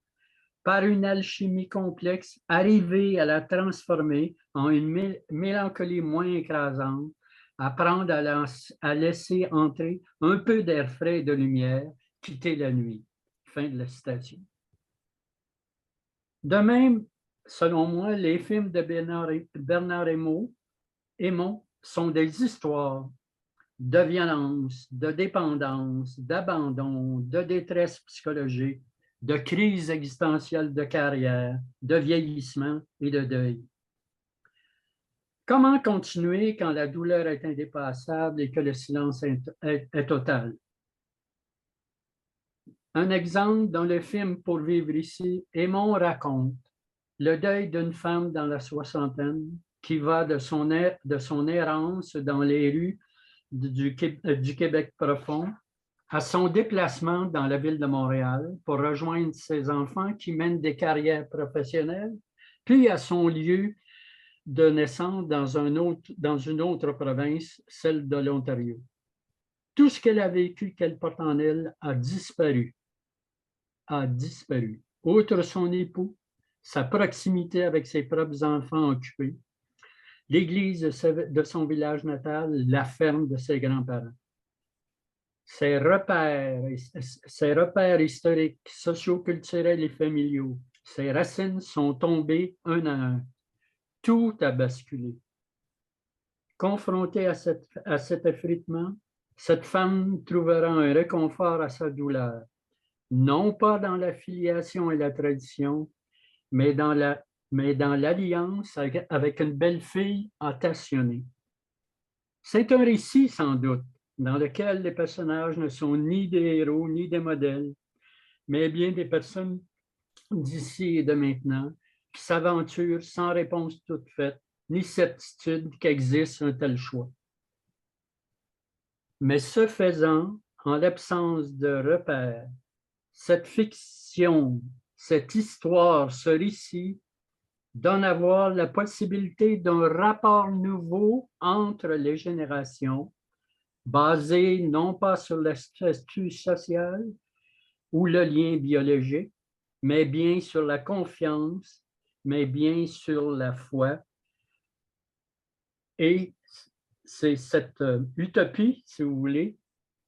Par une alchimie complexe, arriver à la transformer en une mélancolie moins écrasante, apprendre à laisser entrer un peu d'air frais et de lumière, quitter la nuit. Fin de la citation. De même, selon moi, les films de Bernard Hémon sont des histoires de violence, de dépendance, d'abandon, de détresse psychologique, de crise existentielle de carrière, de vieillissement et de deuil. Comment continuer quand la douleur est indépassable et que le silence est total? Un exemple dans le film Pour vivre ici, Hémon raconte le deuil d'une femme dans la soixantaine qui va de son errance dans les rues du Québec profond à son déplacement dans la ville de Montréal pour rejoindre ses enfants qui mènent des carrières professionnelles, puis à son lieu de naissance dans une autre province, celle de l'Ontario. Tout ce qu'elle a vécu, qu'elle porte en elle, a disparu. Outre son époux, sa proximité avec ses propres enfants occupés, l'église de son village natal, la ferme de ses grands-parents. Ses repères historiques, socioculturels et familiaux, ses racines sont tombées un à un. Tout a basculé. Confrontée à cet effritement, cette femme trouvera un réconfort à sa douleur, non pas dans la filiation et la tradition, mais dans l'alliance avec une belle-fille attentionnée. C'est un récit, sans doute, dans lequel les personnages ne sont ni des héros ni des modèles, mais bien des personnes d'ici et de maintenant qui s'aventurent sans réponse toute faite, ni certitude qu'existe un tel choix. Mais ce faisant, en l'absence de repères, cette fiction, cette histoire, ce récit donne à voir la possibilité d'un rapport nouveau entre les générations, basé non pas sur le statut social ou le lien biologique, mais bien sur la confiance, mais bien sur la foi. Et c'est cette utopie, si vous voulez,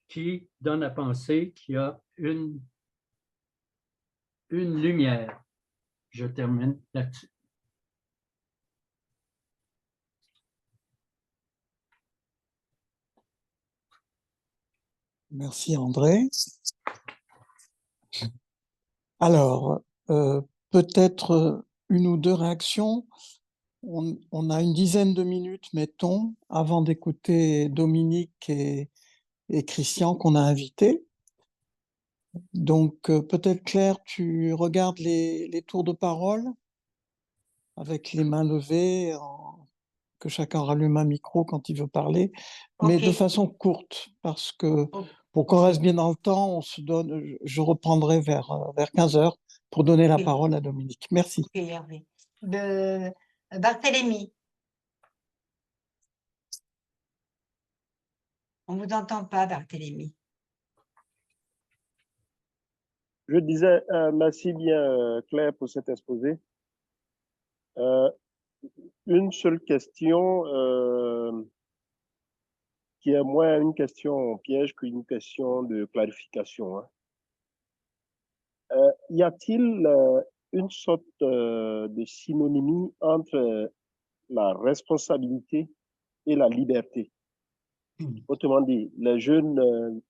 qui donne à penser qu'il y a une lumière. Je termine là-dessus. Merci André. Alors, peut-être une ou deux réactions. On a une dizaine de minutes, mettons, avant d'écouter Dominique et Christian qu'on a invités. Donc, peut-être Claire, tu regardes les tours de parole avec les mains levées, que chacun rallume un micro quand il veut parler, mais de façon courte, parce que pour qu'on reste bien dans le temps, je reprendrai vers 15 heures pour donner la parole à Dominique. Merci. Ok, Hervé. Barthélemy. On ne vous entend pas, Barthélemy. Je disais, merci bien Claire pour cet exposé. Une seule question qui est moins une question piège qu'une question de clarification. Hein. Y a-t-il une sorte de synonymie entre la responsabilité et la liberté? Autrement dit, les jeunes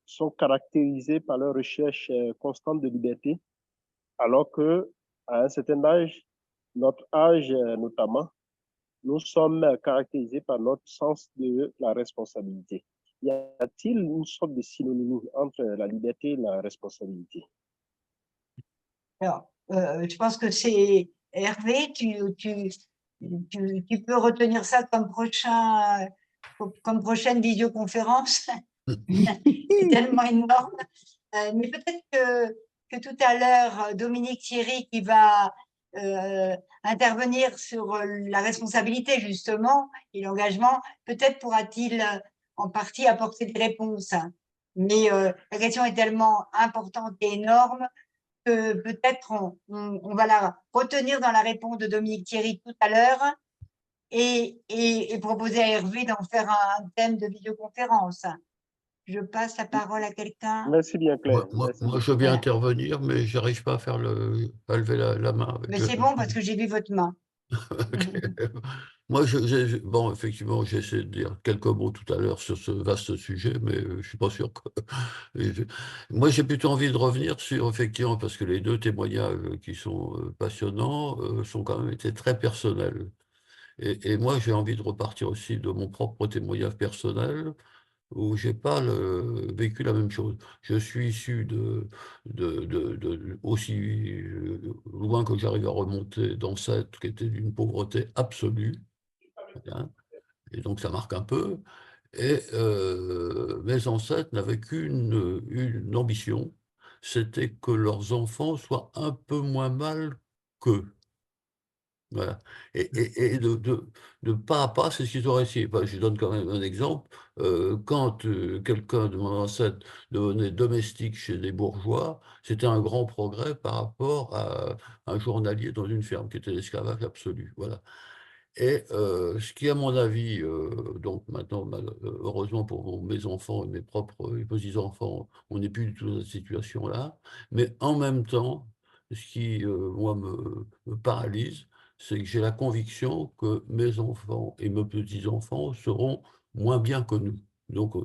sont caractérisés par leur recherche constante de liberté, alors que à un certain âge, notre âge notamment, nous sommes caractérisés par notre sens de la responsabilité. Y a-t-il une sorte de synonymie entre la liberté et la responsabilité? Alors, je pense que c'est Hervé, tu peux retenir ça comme prochaine visioconférence. C'est tellement énorme. Mais peut-être que tout à l'heure, Dominique Thierry, qui va intervenir sur la responsabilité, justement, et l'engagement, peut-être pourra-t-il en partie apporter des réponses. Mais la question est tellement importante et énorme que peut-être on va la retenir dans la réponse de Dominique Thierry tout à l'heure et proposer à Hervé d'en faire un thème de vidéoconférence. Je passe la parole à quelqu'un. Merci bien, Claire. Moi, Merci. je vais Voilà. intervenir, mais je n'arrive pas à lever la main. Avec Mais c'est bon parce que j'ai vu votre main. Moi, bon, effectivement, j'ai essayé de dire quelques mots tout à l'heure sur ce vaste sujet, mais je ne suis pas sûr que... Moi, j'ai plutôt envie de revenir sur, effectivement, parce que les deux témoignages qui sont passionnants sont quand même été très personnels. Et moi, j'ai envie de repartir aussi de mon propre témoignage personnel, où j'ai pas vécu la même chose. Je suis issu aussi loin que j'arrive à remonter d'ancêtres qui étaient d'une pauvreté absolue, hein, et donc ça marque un peu. Et mes ancêtres n'avaient une ambition, c'était que leurs enfants soient un peu moins mal qu'eux. Voilà. Et de pas à pas, c'est ce qu'ils auraient essayé. Enfin, je donne quand même un exemple. Quand quelqu'un de mon ancêtre devenait domestique chez des bourgeois, c'était un grand progrès par rapport à un journalier dans une ferme, qui était l'esclavage absolu. Voilà. Et ce qui, à mon avis, donc maintenant, heureusement pour mes enfants et mes propres et petits-enfants, on n'est plus du tout dans cette situation-là. Mais en même temps, ce qui, moi, me paralyse, c'est que j'ai la conviction que mes enfants et mes petits-enfants seront moins bien que nous. Donc,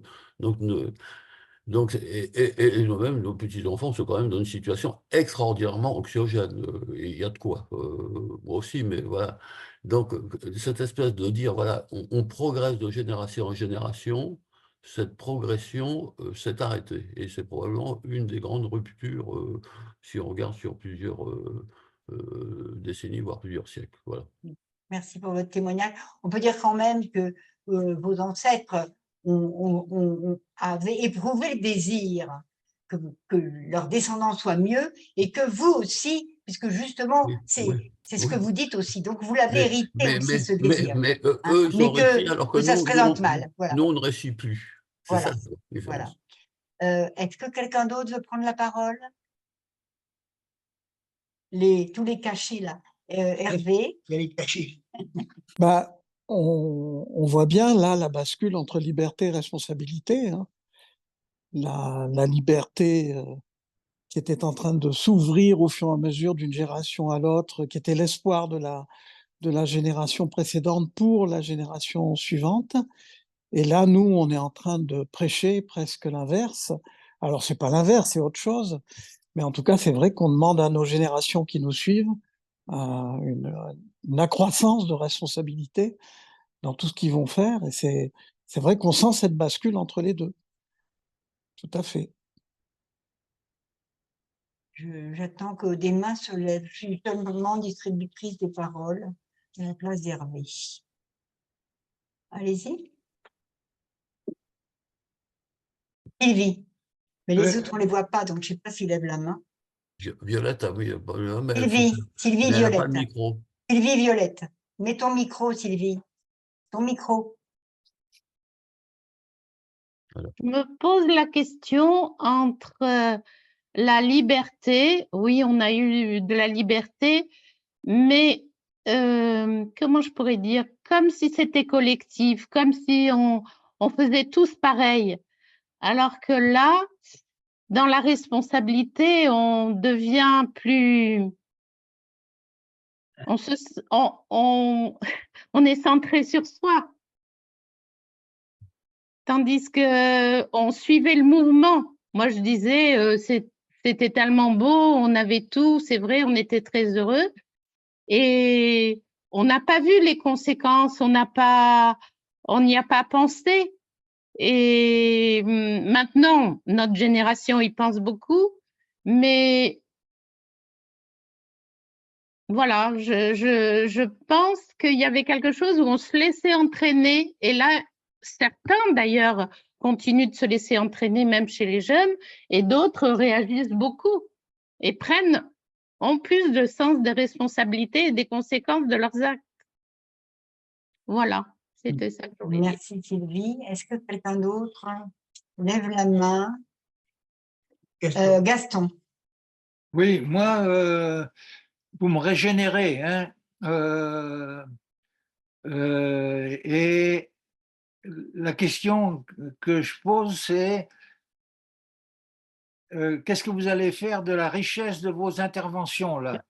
donc, et nous-mêmes, nos petits-enfants sont quand même dans une situation extraordinairement anxiogène. Et il y a de quoi, moi aussi, mais voilà. Donc, cette espèce de dire, voilà, on progresse de génération en génération, cette progression s'est arrêtée. Et c'est probablement une des grandes ruptures, si on regarde sur plusieurs décennies, voire plusieurs siècles. Voilà. Merci pour votre témoignage. On peut dire quand même que vos ancêtres avaient éprouvé le désir que leurs descendants soient mieux et que vous aussi, puisque justement, Oui, c'est oui, ce que oui. vous dites aussi. Donc, vous l'avez hérité aussi, ce Mais désir. Hein, eux, ils mais ont réussi, alors que que ça se présente mal. Voilà. nous, on ne réussit plus. C'est Voilà. ça la différence. Voilà. Est-ce que quelqu'un d'autre veut prendre la parole? Tous les cachets, là. Hervé? Il y a les cachets. Bah, on voit bien là la bascule entre liberté et responsabilité, hein. La liberté qui était en train de s'ouvrir au fur et à mesure d'une génération à l'autre, qui était l'espoir de la génération précédente pour la génération suivante. Et là, nous, on est en train de prêcher presque l'inverse. Alors, c'est pas l'inverse, c'est autre chose. Mais en tout cas, c'est vrai qu'on demande à nos générations qui nous suivent une accroissance de responsabilité dans tout ce qu'ils vont faire. Et c'est vrai qu'on sent cette bascule entre les deux. Tout à fait. J'attends que des mains se lèvent. Je suis seulement distributrice des paroles à la place d'Hervé. Allez-y. Sylvie. Mais les autres, on ne les voit pas, donc je ne sais pas s'ils lèvent la main. Violette, oui, mais Sylvie elle n'a pas Violette. le micro. Sylvie Violette. Mets ton micro, Sylvie. Ton micro. Voilà. Je me pose la question entre la liberté, oui, on a eu de la liberté, mais comment je pourrais dire, comme si c'était collectif, comme si on faisait tous pareil. Alors que là, dans la responsabilité, on devient plus... On est centré sur soi. Tandis que on suivait le mouvement. Moi, je disais, c'était tellement beau, on avait tout, c'est vrai, on était très heureux. Et on n'a pas vu les conséquences, on n'y a pas pensé. Et maintenant, notre génération y pense beaucoup, mais voilà, je pense qu'il y avait quelque chose où on se laissait entraîner. Et là, certains d'ailleurs continuent de se laisser entraîner, même chez les jeunes, et d'autres réagissent beaucoup et prennent en plus de sens des responsabilités et des conséquences de leurs actes. Voilà, c'était ça que je voulais dire. Merci Sylvie. Est-ce que quelqu'un d'autre lève la main? Gaston. Oui, moi, vous me régénérez, hein, et la question que je pose, c'est qu'est-ce que vous allez faire de la richesse de vos interventions là?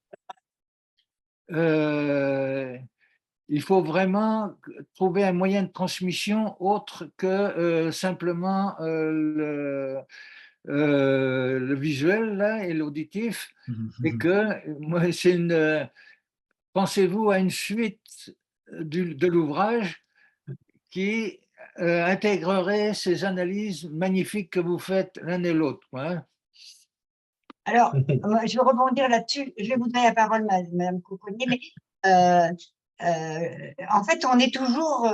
Il faut vraiment trouver un moyen de transmission autre que simplement le visuel là, et l'auditif, et que moi, pensez-vous à une suite de l'ouvrage qui intégrerait ces analyses magnifiques que vous faites l'un et l'autre, hein? Alors, moi, je vais rebondir là-dessus. Je vais vous donner la parole, Madame Coconnier, mais en fait, on est toujours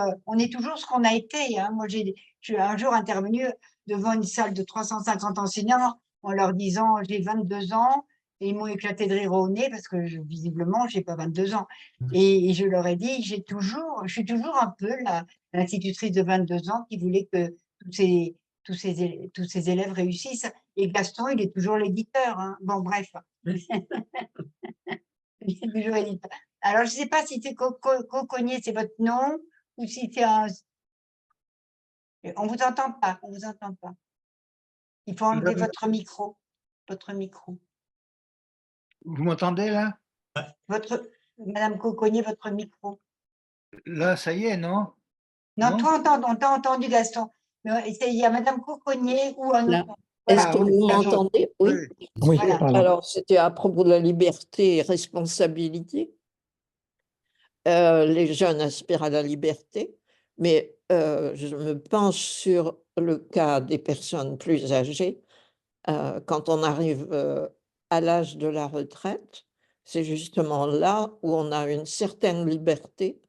ce qu'on a été, hein. Moi, je suis un jour intervenue devant une salle de 350 enseignants en leur disant « j'ai 22 ans ». Et ils m'ont éclaté de rire au nez parce que visiblement, je n'ai pas 22 ans. Et je leur ai dit, je suis toujours un peu l'institutrice de 22 ans qui voulait que tous ces élèves réussissent. Et Gaston, il est toujours l'éditeur, hein. Bon, bref. Il est toujours éditeur. Alors, je ne sais pas si c'est Coconnier, c'est votre nom, ou si c'est un… On ne vous entend pas, on vous entend pas. Il faut enlever votre micro. Votre micro. Vous m'entendez là? Madame Coconnier, votre micro. Là, ça y est, non? Non, toi, on t'a entendu, Gaston. Mais il y a Madame Coconnier ou un Là. autre. Est-ce Voilà. que vous m'entendez? Oui. Oui, Voilà. voilà. Alors, c'était à propos de la liberté et responsabilité. Les jeunes aspirent à la liberté, mais je me penche sur le cas des personnes plus âgées. Quand on arrive à l'âge de la retraite, c'est justement là où on a une certaine liberté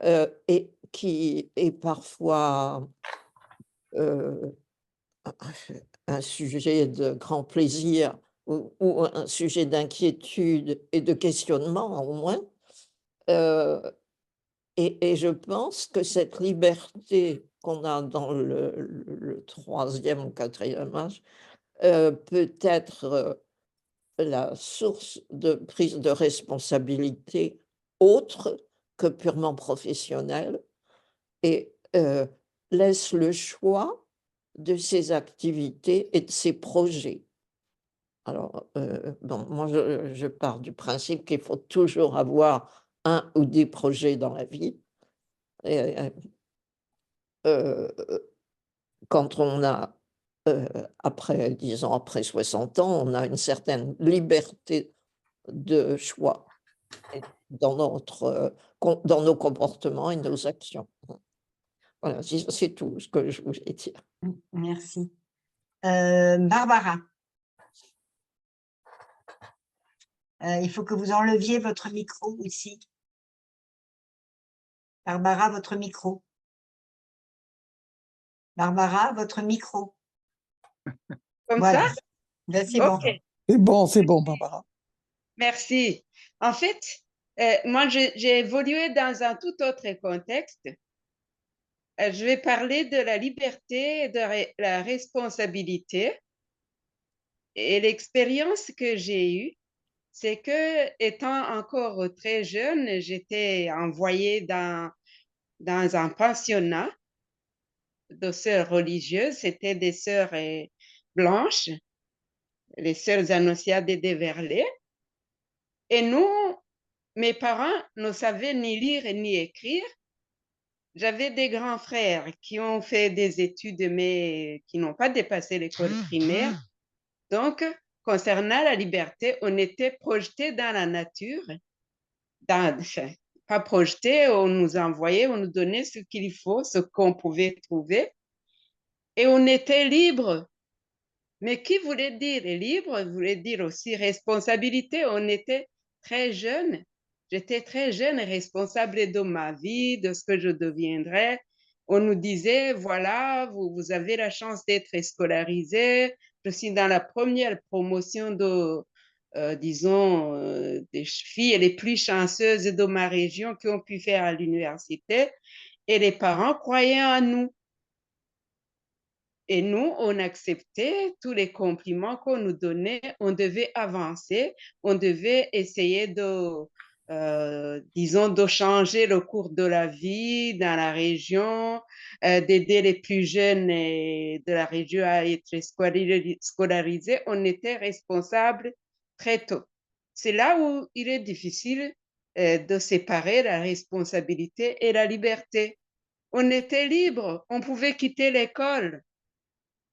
et qui est parfois un sujet de grand plaisir ou un sujet d'inquiétude et de questionnement au moins. Et je pense que cette liberté qu'on a dans le troisième ou quatrième âge peut être la source de prise de responsabilité autre que purement professionnelle et laisse le choix de ses activités et de ses projets. Alors, bon, moi, je pars du principe qu'il faut toujours avoir un ou des projets dans la vie. Et, quand on a, disons, après 60 ans, on a une certaine liberté de choix dans nos comportements et nos actions. Voilà, c'est tout ce que je voulais dire. Merci. Barbara. Il faut que vous enleviez votre micro aussi. Barbara, votre micro. Barbara, votre micro. Comme Voilà. ça? Ben, c'est bon. Ok, C'est bon, Barbara. merci. En fait, moi, j'ai évolué dans un tout autre contexte. Je vais parler de la liberté et de la responsabilité. Et l'expérience que j'ai eue, c'est que, étant encore très jeune, j'étais envoyée dans un pensionnat de sœurs religieuses. C'était des sœurs blanches, les sœurs Annonciades et Déverlé. Et nous, mes parents ne savaient ni lire ni écrire. j'avais des grands frères qui ont fait des études, mais qui n'ont pas dépassé l'école primaire. Donc, concernant la liberté, on était projeté dans la nature, enfin, pas projeté, on nous envoyait, on nous donnait ce qu'il faut, ce qu'on pouvait trouver, et on était libre. Mais qui voulait dire libre voulait dire aussi responsabilité. On était très jeunes. J'étais très jeune et responsable de ma vie, de ce que je deviendrais. On nous disait, voilà, vous avez la chance d'être scolarisé. Je suis dans la première promotion de, disons, des filles les plus chanceuses de ma région qui ont pu faire à l'université. Et les parents croyaient en nous. Et nous, on acceptait tous les compliments qu'on nous donnait. On devait avancer, on devait essayer disons, de changer le cours de la vie dans la région, d'aider les plus jeunes de la région à être scolarisés. On était responsables très tôt. C'est là où il est difficile de séparer la responsabilité et la liberté. On était libre, on pouvait quitter l'école.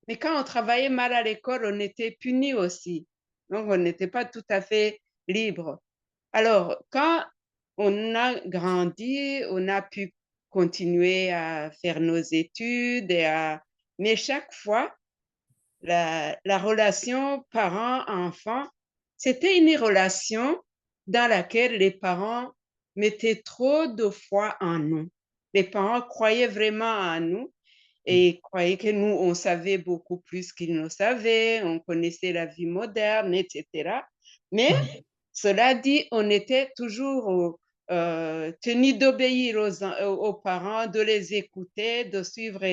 Mais quand on travaillait mal à l'école, on était puni aussi. Donc, on n'était pas tout à fait libre. Alors, quand on a grandi, on a pu continuer à faire nos études, mais chaque fois, la relation parent-enfant, c'était une relation dans laquelle les parents mettaient trop de foi en nous. Les parents croyaient vraiment en nous et croyaient que nous, on savait beaucoup plus qu'ils ne savaient, on connaissait la vie moderne, etc. Mais cela dit, on était toujours tenus d'obéir aux parents, de les écouter, de suivre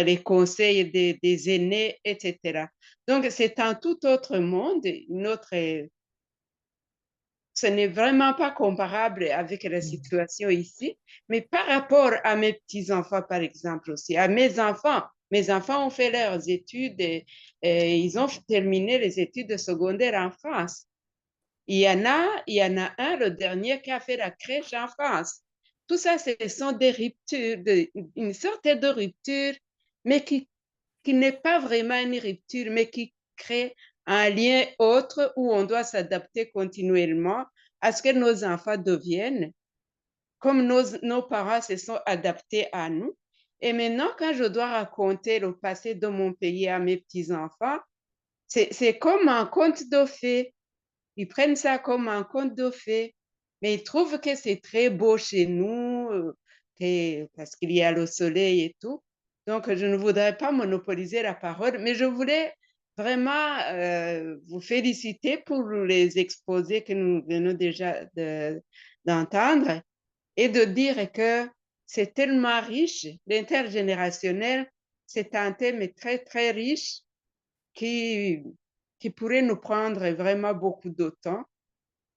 les conseils des aînés, etc. Donc, c'est un tout autre monde, ce n'est vraiment pas comparable avec la situation ici, mais par rapport à mes petits-enfants, par exemple, aussi, à mes enfants ont fait leurs études et ils ont terminé les études secondaires en France. Il y en a un, le dernier, qui a fait la crèche en France. Tout ça, ce sont des ruptures, une sorte de rupture, mais qui n'est pas vraiment une rupture, mais qui crée un lien autre où on doit s'adapter continuellement à ce que nos enfants deviennent, comme nos parents se sont adaptés à nous. Et maintenant, quand je dois raconter le passé de mon pays à mes petits-enfants, c'est comme un conte de fées. Ils prennent ça comme un conte de fées, mais ils trouvent que c'est très beau chez nous, parce qu'il y a le soleil et tout. Donc, je ne voudrais pas monopoliser la parole, mais je voulais vraiment vous féliciter pour les exposés que nous venons déjà d'entendre et de dire que c'est tellement riche, l'intergénérationnel, c'est un thème très, très riche qui pourrait nous prendre vraiment beaucoup de temps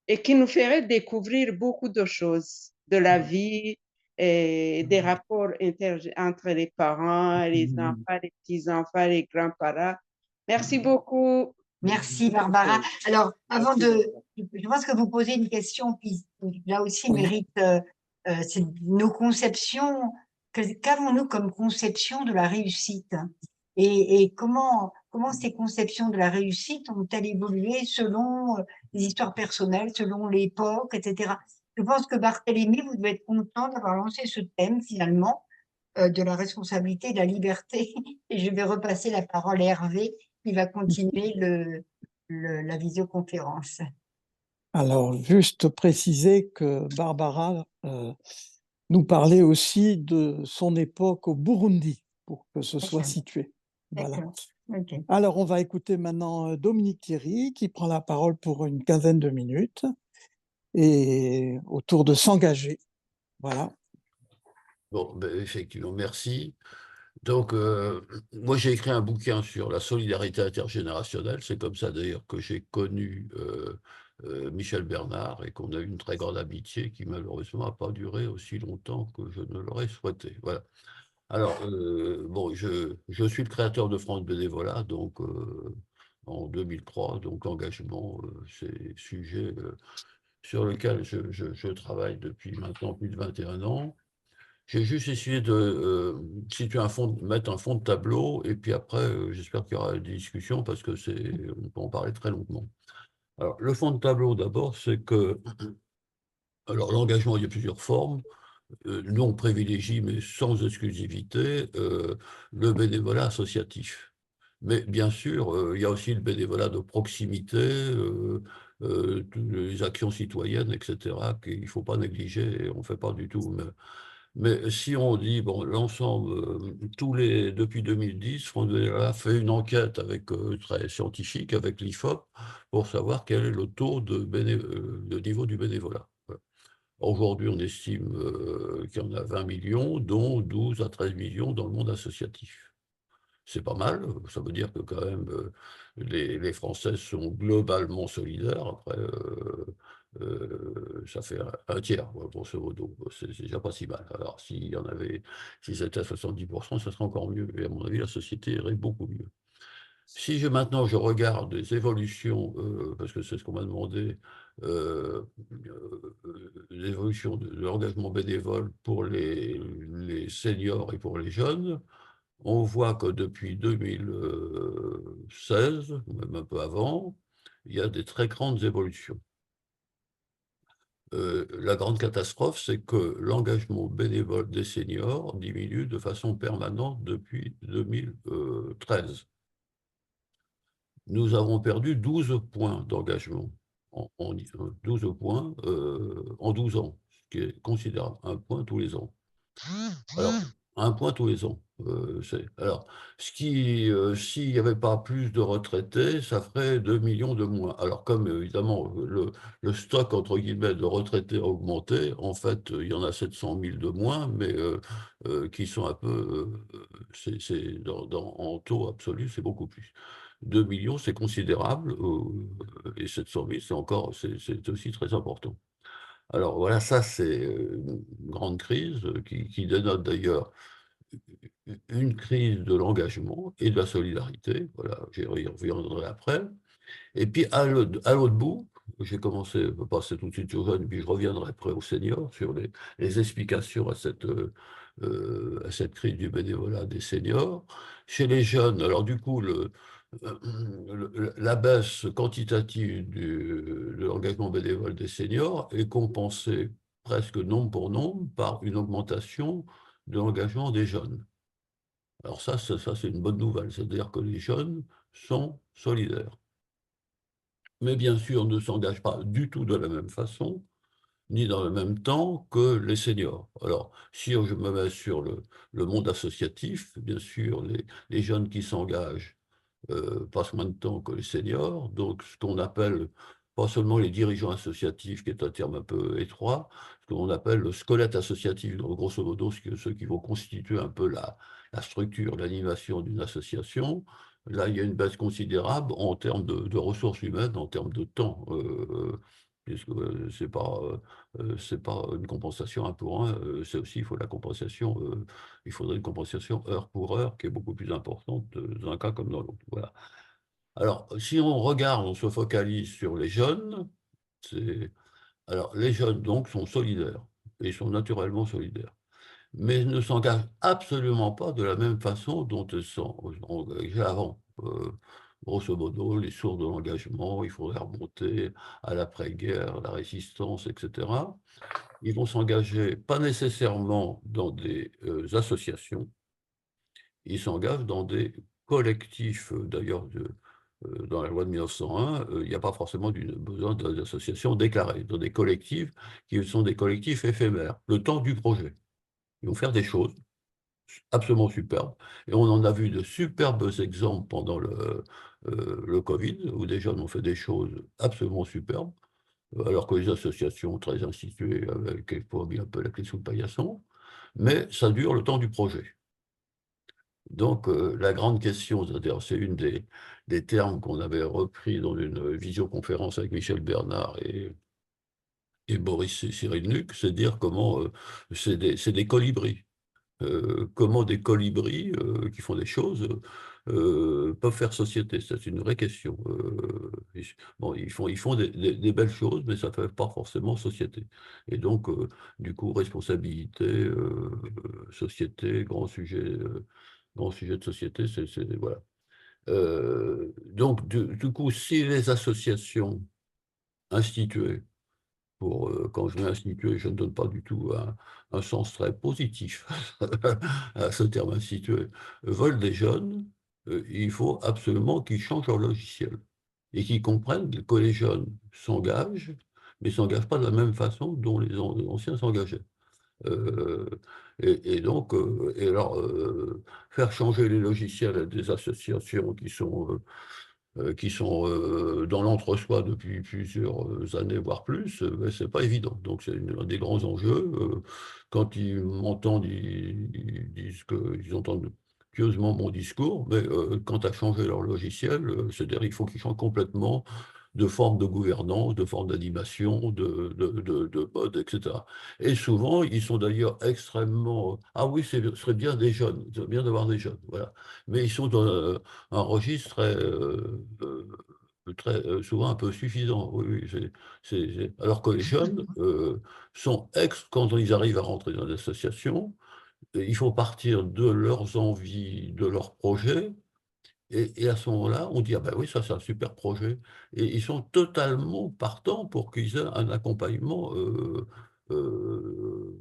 et qui nous ferait découvrir beaucoup de choses de la vie et des rapports entre les parents, les enfants, les petits-enfants, les grands-parents. Merci beaucoup. Merci Barbara. Alors, je pense que vous posez une question qui là aussi mérite c'est nos conceptions. Qu'avons-nous comme conception de la réussite et comment ces conceptions de la réussite ont-elles évolué selon les histoires personnelles, selon l'époque, etc. Je pense que Barthélemy, vous devez être content d'avoir lancé ce thème finalement de la responsabilité et de la liberté. Et je vais repasser la parole à Hervé qui va continuer la visioconférence. Alors, juste préciser que Barbara nous parlait aussi de son époque au Burundi, pour que ce soit situé. Voilà. Okay. Alors, on va écouter maintenant Dominique Thierry, qui prend la parole pour une quinzaine de minutes, et autour de s'engager. Voilà. Bon, ben, effectivement, merci. Donc, moi, j'ai écrit un bouquin sur la solidarité intergénérationnelle. C'est comme ça, d'ailleurs, que j'ai connu Michel Bernard et qu'on a eu une très grande amitié qui, malheureusement, n'a pas duré aussi longtemps que je ne l'aurais souhaité. Voilà. Alors, bon, je suis le créateur de France Bénévolat, donc en 2003, donc l'engagement, c'est sujet sur lequel je travaille depuis maintenant plus de 21 ans. J'ai juste essayé de situer mettre un fond de tableau, et puis après, j'espère qu'il y aura des discussions parce que on peut en parler très longuement. Alors, le fond de tableau, d'abord, c'est que, alors, l'engagement, il y a plusieurs formes. Nous, on privilégie, mais sans exclusivité, le bénévolat associatif. Mais bien sûr, il y a aussi le bénévolat de proximité, toutes les actions citoyennes, etc., qu'il ne faut pas négliger, et on ne fait pas du tout. Mais si on dit, bon, l'ensemble, depuis 2010, France Bénévolat fait une enquête très scientifique avec l'IFOP pour savoir quel est le taux de niveau du bénévolat. Voilà. Aujourd'hui, on estime qu'il y en a 20 millions, dont 12 à 13 millions dans le monde associatif. C'est pas mal, ça veut dire que quand même les Français sont globalement solidaires. Après, ça fait un tiers, grosso modo. C'est déjà pas si mal. Alors, si c'était à 70%, ça serait encore mieux. Et à mon avis, la société irait beaucoup mieux. Si maintenant je regarde les évolutions, parce que c'est ce qu'on m'a demandé, l'évolution de l'engagement bénévole pour les seniors et pour les jeunes, on voit que depuis 2016, même un peu avant, il y a des très grandes évolutions. La grande catastrophe, c'est que l'engagement bénévole des seniors diminue de façon permanente depuis 2013. Nous avons perdu 12 points d'engagement, 12 points en 12 ans, ce qui est considérable, un point tous les ans. Alors, un point tous les ans. Alors, s'il n'y avait pas plus de retraités, ça ferait 2 millions de moins. Alors, comme évidemment le stock, entre guillemets, de retraités a augmenté, en fait, il y en a 700 000 de moins, mais qui sont un peu, en taux absolu, c'est beaucoup plus. 2 millions, c'est considérable, et 700 000, c'est aussi très important. Alors voilà, ça c'est une grande crise qui dénote d'ailleurs une crise de l'engagement et de la solidarité. Voilà, j'y reviendrai après. Et puis à l'autre bout, j'ai commencé à passer tout de suite aux jeunes, puis je reviendrai après aux seniors sur les explications à cette crise du bénévolat des seniors. Chez les jeunes, alors du coup, la baisse quantitative de l'engagement bénévole des seniors est compensée presque nombre pour nombre par une augmentation de l'engagement des jeunes. Alors ça c'est une bonne nouvelle, c'est-à-dire que les jeunes sont solidaires. Mais bien sûr ne s'engagent pas du tout de la même façon, ni dans le même temps que les seniors. Alors, si je me mets sur le monde associatif, bien sûr, les jeunes qui s'engagent passent moins de temps que les seniors, donc ce qu'on appelle pas seulement les dirigeants associatifs, qui est un terme un peu étroit, ce qu'on appelle le squelette associatif, donc grosso modo ceux qui vont constituer un peu la structure, l'animation d'une association. Là, il y a une baisse considérable en termes de ressources humaines, en termes de temps, puisque c'est pas une compensation 1 pour 1, c'est aussi, il faudrait une compensation heure pour heure qui est beaucoup plus importante dans un cas comme dans l'autre. Voilà. Alors, si on regarde, on se focalise sur les jeunes, alors les jeunes donc sont solidaires, et sont naturellement solidaires, mais ne s'engagent absolument pas de la même façon dont ils sont engagés avant. Grosso modo, les sources de l'engagement, il faudrait remonter à l'après-guerre, la résistance, etc. Ils vont s'engager pas nécessairement dans des associations, ils s'engagent dans des collectifs. D'ailleurs, dans la loi de 1901, il n'y a pas forcément besoin d'associations déclarées, dans des collectifs qui sont des collectifs éphémères, le temps du projet. Ils vont faire des choses absolument superbes. Et on en a vu de superbes exemples pendant le Covid, où des jeunes ont fait des choses absolument superbes, alors que les associations très instituées avaient quelquefois mis un peu la clé sous le paillasson, mais ça dure le temps du projet. Donc, la grande question, c'est une des termes qu'on avait repris dans une visioconférence avec Michel Bernard et Boris Cyrulnik, c'est dire comment c'est des colibris. Comment des colibris qui font des choses peuvent faire société. C'est une vraie question. Bon, ils font des belles choses, mais ça ne fait pas forcément société. Et donc, du coup, responsabilité, société, grand sujet de société, voilà. Donc, du coup, si les associations instituées, quand je vais instituer, je ne donne pas du tout un sens très positif à ce terme institué, veulent des jeunes, il faut absolument qu'ils changent leur logiciel et qu'ils comprennent que les jeunes s'engagent, mais ne s'engagent pas de la même façon dont les anciens s'engageaient. Et donc, faire changer les logiciels à des associations qui sont dans l'entre-soi depuis plusieurs années, voire plus, c'est pas évident. Donc, c'est un des grands enjeux. Quand ils m'entendent, ils disent qu'ils entendent pieusement mon discours, mais quant à changer leur logiciel, c'est-à-dire qu'il faut qu'ils changent complètement de forme de gouvernance, de forme d'animation, de mode, etc. Et souvent, ils sont d'ailleurs extrêmement... Ah oui, ce serait bien des jeunes, c'est bien d'avoir des jeunes, voilà. Mais ils sont dans un registre souvent un peu suffisant. Oui, alors que les jeunes quand ils arrivent à rentrer dans l'association, il faut partir de leurs envies, de leurs projets, et à ce moment-là, on dit, ah ben oui, ça c'est un super projet. Et ils sont totalement partants pour qu'ils aient un accompagnement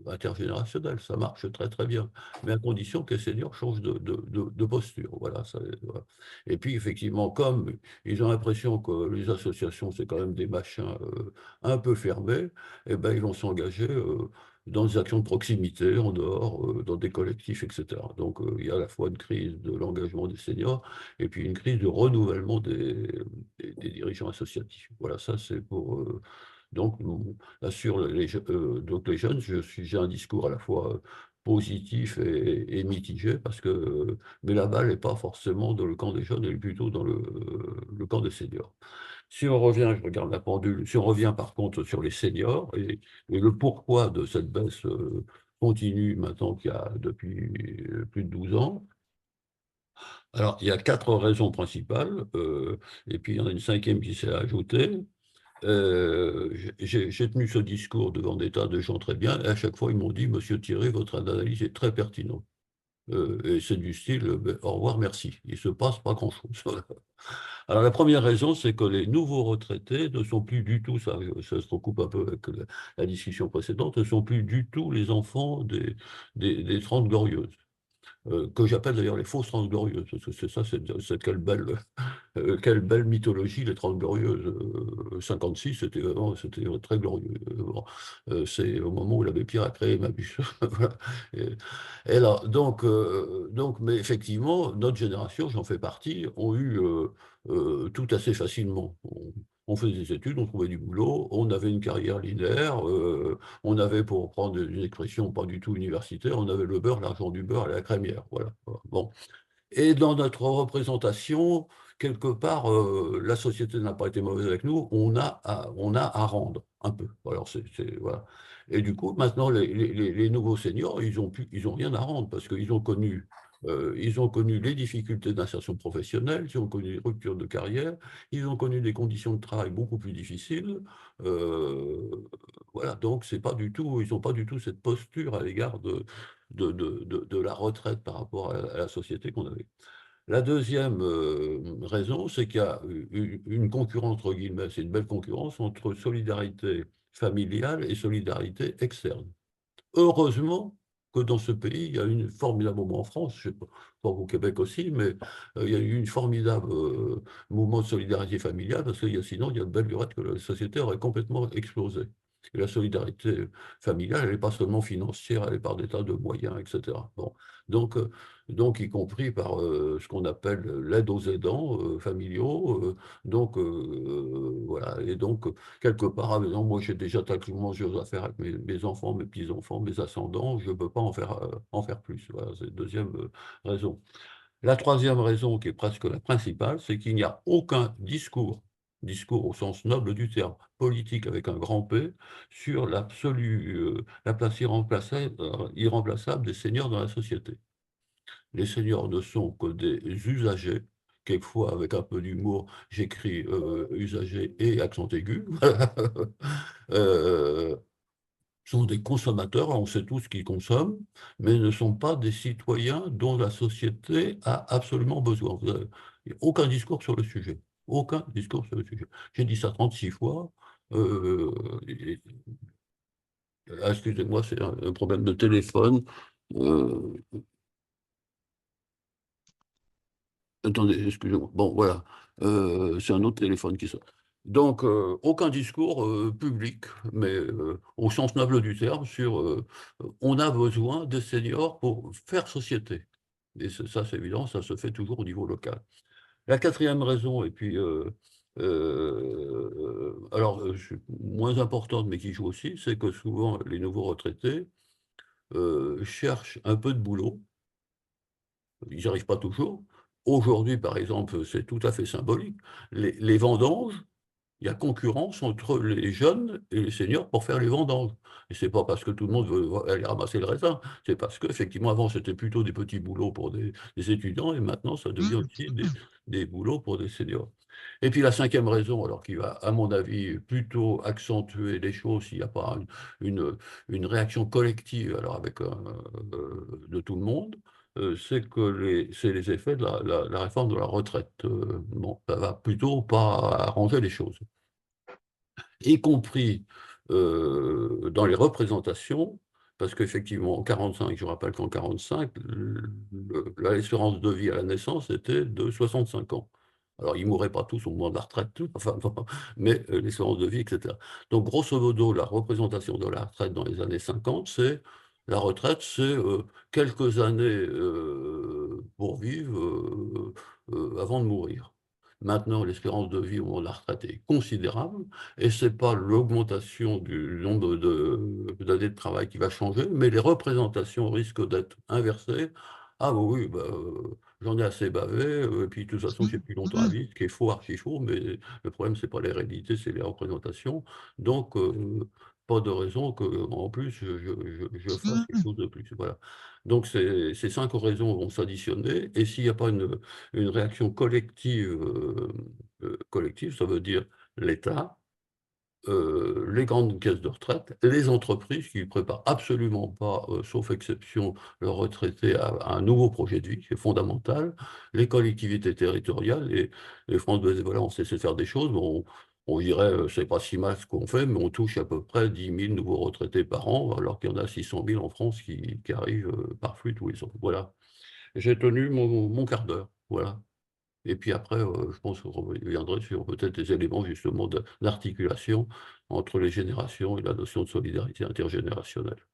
intergénérationnel. Ça marche très très bien. Mais à condition que les seniors changent de posture. Voilà, voilà. Et puis effectivement, comme ils ont l'impression que les associations, c'est quand même des machins un peu fermés, eh ben, ils vont s'engager dans des actions de proximité, en dehors, dans des collectifs, etc. Donc il y a à la fois une crise de l'engagement des seniors, et puis une crise de renouvellement des dirigeants associatifs. Voilà, ça c'est pour... donc, là, donc les jeunes, j'ai un discours à la fois positif et mitigé, parce que, mais la balle n'est pas forcément dans le camp des jeunes, elle est plutôt dans le camp des seniors. Si on revient, je regarde la pendule, si on revient par contre sur les seniors et le pourquoi de cette baisse continue maintenant qu'il y a depuis plus de 12 ans, alors, il y a 4 raisons principales, et puis il y en a une 5e qui s'est ajoutée. J'ai tenu ce discours devant des tas de gens très bien, et à chaque fois, ils m'ont dit, Monsieur Thierry, votre analyse est très pertinente. Et c'est du style, au revoir, merci. Il ne se passe pas grand-chose. Alors, la première raison, c'est que les nouveaux retraités ne sont plus du tout, ça se recoupe un peu avec la discussion précédente, ne sont plus du tout les enfants des 30 glorieuses. Que j'appelle d'ailleurs les fausses 30 glorieuses, parce que c'est ça, c'est quelle belle mythologie, les 30 glorieuses. 56, c'était très glorieux. C'est au moment où l'abbé Pierre a créé Emmaüs. Voilà. Et là, donc, mais effectivement, notre génération, j'en fais partie, ont eu tout assez facilement. On faisait des études, on trouvait du boulot, on avait une carrière linéaire, on avait, pour prendre une expression pas du tout universitaire, on avait le beurre, l'argent du beurre et la crémière. Voilà. Bon. Et dans notre représentation, quelque part, la société n'a pas été mauvaise avec nous, on a à rendre un peu. Alors, voilà. Et du coup, maintenant, les nouveaux seniors, ils ont rien à rendre, parce qu'ils ont connu les difficultés d'insertion professionnelle, ils ont connu les ruptures de carrière, ils ont connu des conditions de travail beaucoup plus difficiles. Voilà, donc ils n'ont pas du tout cette posture à l'égard de la retraite par rapport à la société qu'on avait. La deuxième raison, c'est qu'il y a une concurrence, entre guillemets, c'est une belle concurrence entre solidarité familiale et solidarité externe. Heureusement que dans ce pays, il y a une formidable mouvement en France, je ne sais pas au Québec aussi, mais il y a eu une formidable mouvement de solidarité familiale, parce que sinon, il y a de belles lurettes que la société aurait complètement explosé. Et la solidarité familiale, elle n'est pas seulement financière, elle est par des tas de moyens, etc. Bon. Donc, y compris par ce qu'on appelle l'aide aux aidants familiaux. Voilà. Et donc, quelque part, moi j'ai déjà tellement de choses à faire avec mes enfants, mes petits-enfants, mes ascendants, je ne peux pas en faire plus. Voilà, c'est la deuxième raison. La troisième raison, qui est presque la principale, c'est qu'il n'y a aucun discours au sens noble du terme, politique avec un grand P, sur la place irremplaçable des seniors dans la société. les seniors ne sont que des usagers. Quelquefois, avec un peu d'humour, j'écris usagers et accent aigu. Sont des consommateurs, on sait tous qu'ils consomment, mais ne sont pas des citoyens dont la société a absolument besoin. Il n'y a aucun discours sur le sujet. Aucun discours sur le sujet. J'ai dit ça 36 fois. Excusez-moi, c'est un problème de téléphone. Attendez, excusez-moi. Bon, voilà. C'est un autre téléphone qui sonne. Donc, aucun discours public, mais au sens noble du terme, sur on a besoin des seniors pour faire société. Et ça, c'est évident, ça se fait toujours au niveau local. La quatrième raison, et puis, alors, moins importante, mais qui joue aussi, c'est que souvent, les nouveaux retraités cherchent un peu de boulot. Ils n'y arrivent pas toujours. Aujourd'hui, par exemple, c'est tout à fait symbolique. Les vendanges, il y a concurrence entre les jeunes et les seniors pour faire les vendanges. Et ce n'est pas parce que tout le monde veut aller ramasser le raisin, c'est parce qu'effectivement, avant, c'était plutôt des petits boulots pour des étudiants, et maintenant, ça devient aussi des boulots pour des seniors. Et puis la cinquième raison, alors qui va, à mon avis, plutôt accentuer les choses s'il n'y a pas une réaction collective alors avec, de tout le monde, c'est que c'est les effets de la réforme de la retraite. Bon, ça va plutôt pas arranger les choses, y compris dans les représentations, parce qu'effectivement, en 45, je rappelle qu'en 45, l'espérance de vie à la naissance était de 65 ans. Alors, ils ne mourraient pas tous au moment de la retraite, enfin, mais l'espérance de vie, etc. Donc, grosso modo, la représentation de la retraite dans les années 50, c'est la retraite, c'est quelques années pour vivre avant de mourir. Maintenant, l'espérance de vie au moment de la retraite est considérable, et ce n'est pas l'augmentation du nombre d'années de travail qui va changer, mais les représentations risquent d'être inversées. Ah oui, bah, j'en ai assez bavé, et puis de toute façon, j'ai plus longtemps à vivre, ce qui est faux, archi faux, mais le problème, ce n'est pas l'hérédité, c'est les représentations. Donc, pas de raison qu'en plus, je fasse quelque chose de plus. Voilà. Donc, ces 5 raisons vont s'additionner, et s'il n'y a pas une réaction collective, collective, ça veut dire l'État, les grandes caisses de retraite, les entreprises qui ne préparent absolument pas, sauf exception, leurs retraités à un nouveau projet de vie, c'est fondamental, les collectivités territoriales, et France Bleu, voilà, on sait faire des choses, mais on dirait, c'est pas si mal ce qu'on fait, mais on touche à peu près 10 000 nouveaux retraités par an, alors qu'il y en a 600 000 en France qui arrivent par flux tous les ans. Voilà. J'ai tenu mon quart d'heure, voilà. Et puis après, je pense qu'on reviendrait sur peut-être des éléments justement d'articulation entre les générations et la notion de solidarité intergénérationnelle.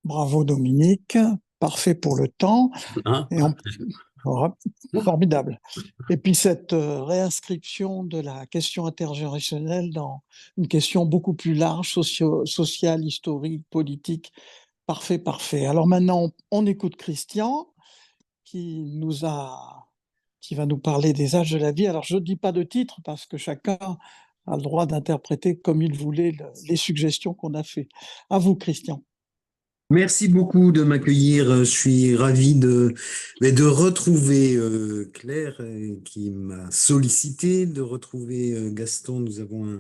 Bravo Dominique, parfait pour le temps. Hein? Et formidable. Et puis cette réinscription de la question intergénérationnelle dans une question beaucoup plus large, sociale, historique, politique. Parfait, parfait. Alors maintenant, on écoute Christian qui va nous parler des âges de la vie. Alors je ne dis pas de titre parce que chacun a le droit d'interpréter comme il voulait les suggestions qu'on a faites. À vous, Christian. Merci beaucoup de m'accueillir. Je suis ravi de retrouver Claire qui m'a sollicité, de retrouver Gaston. Nous avons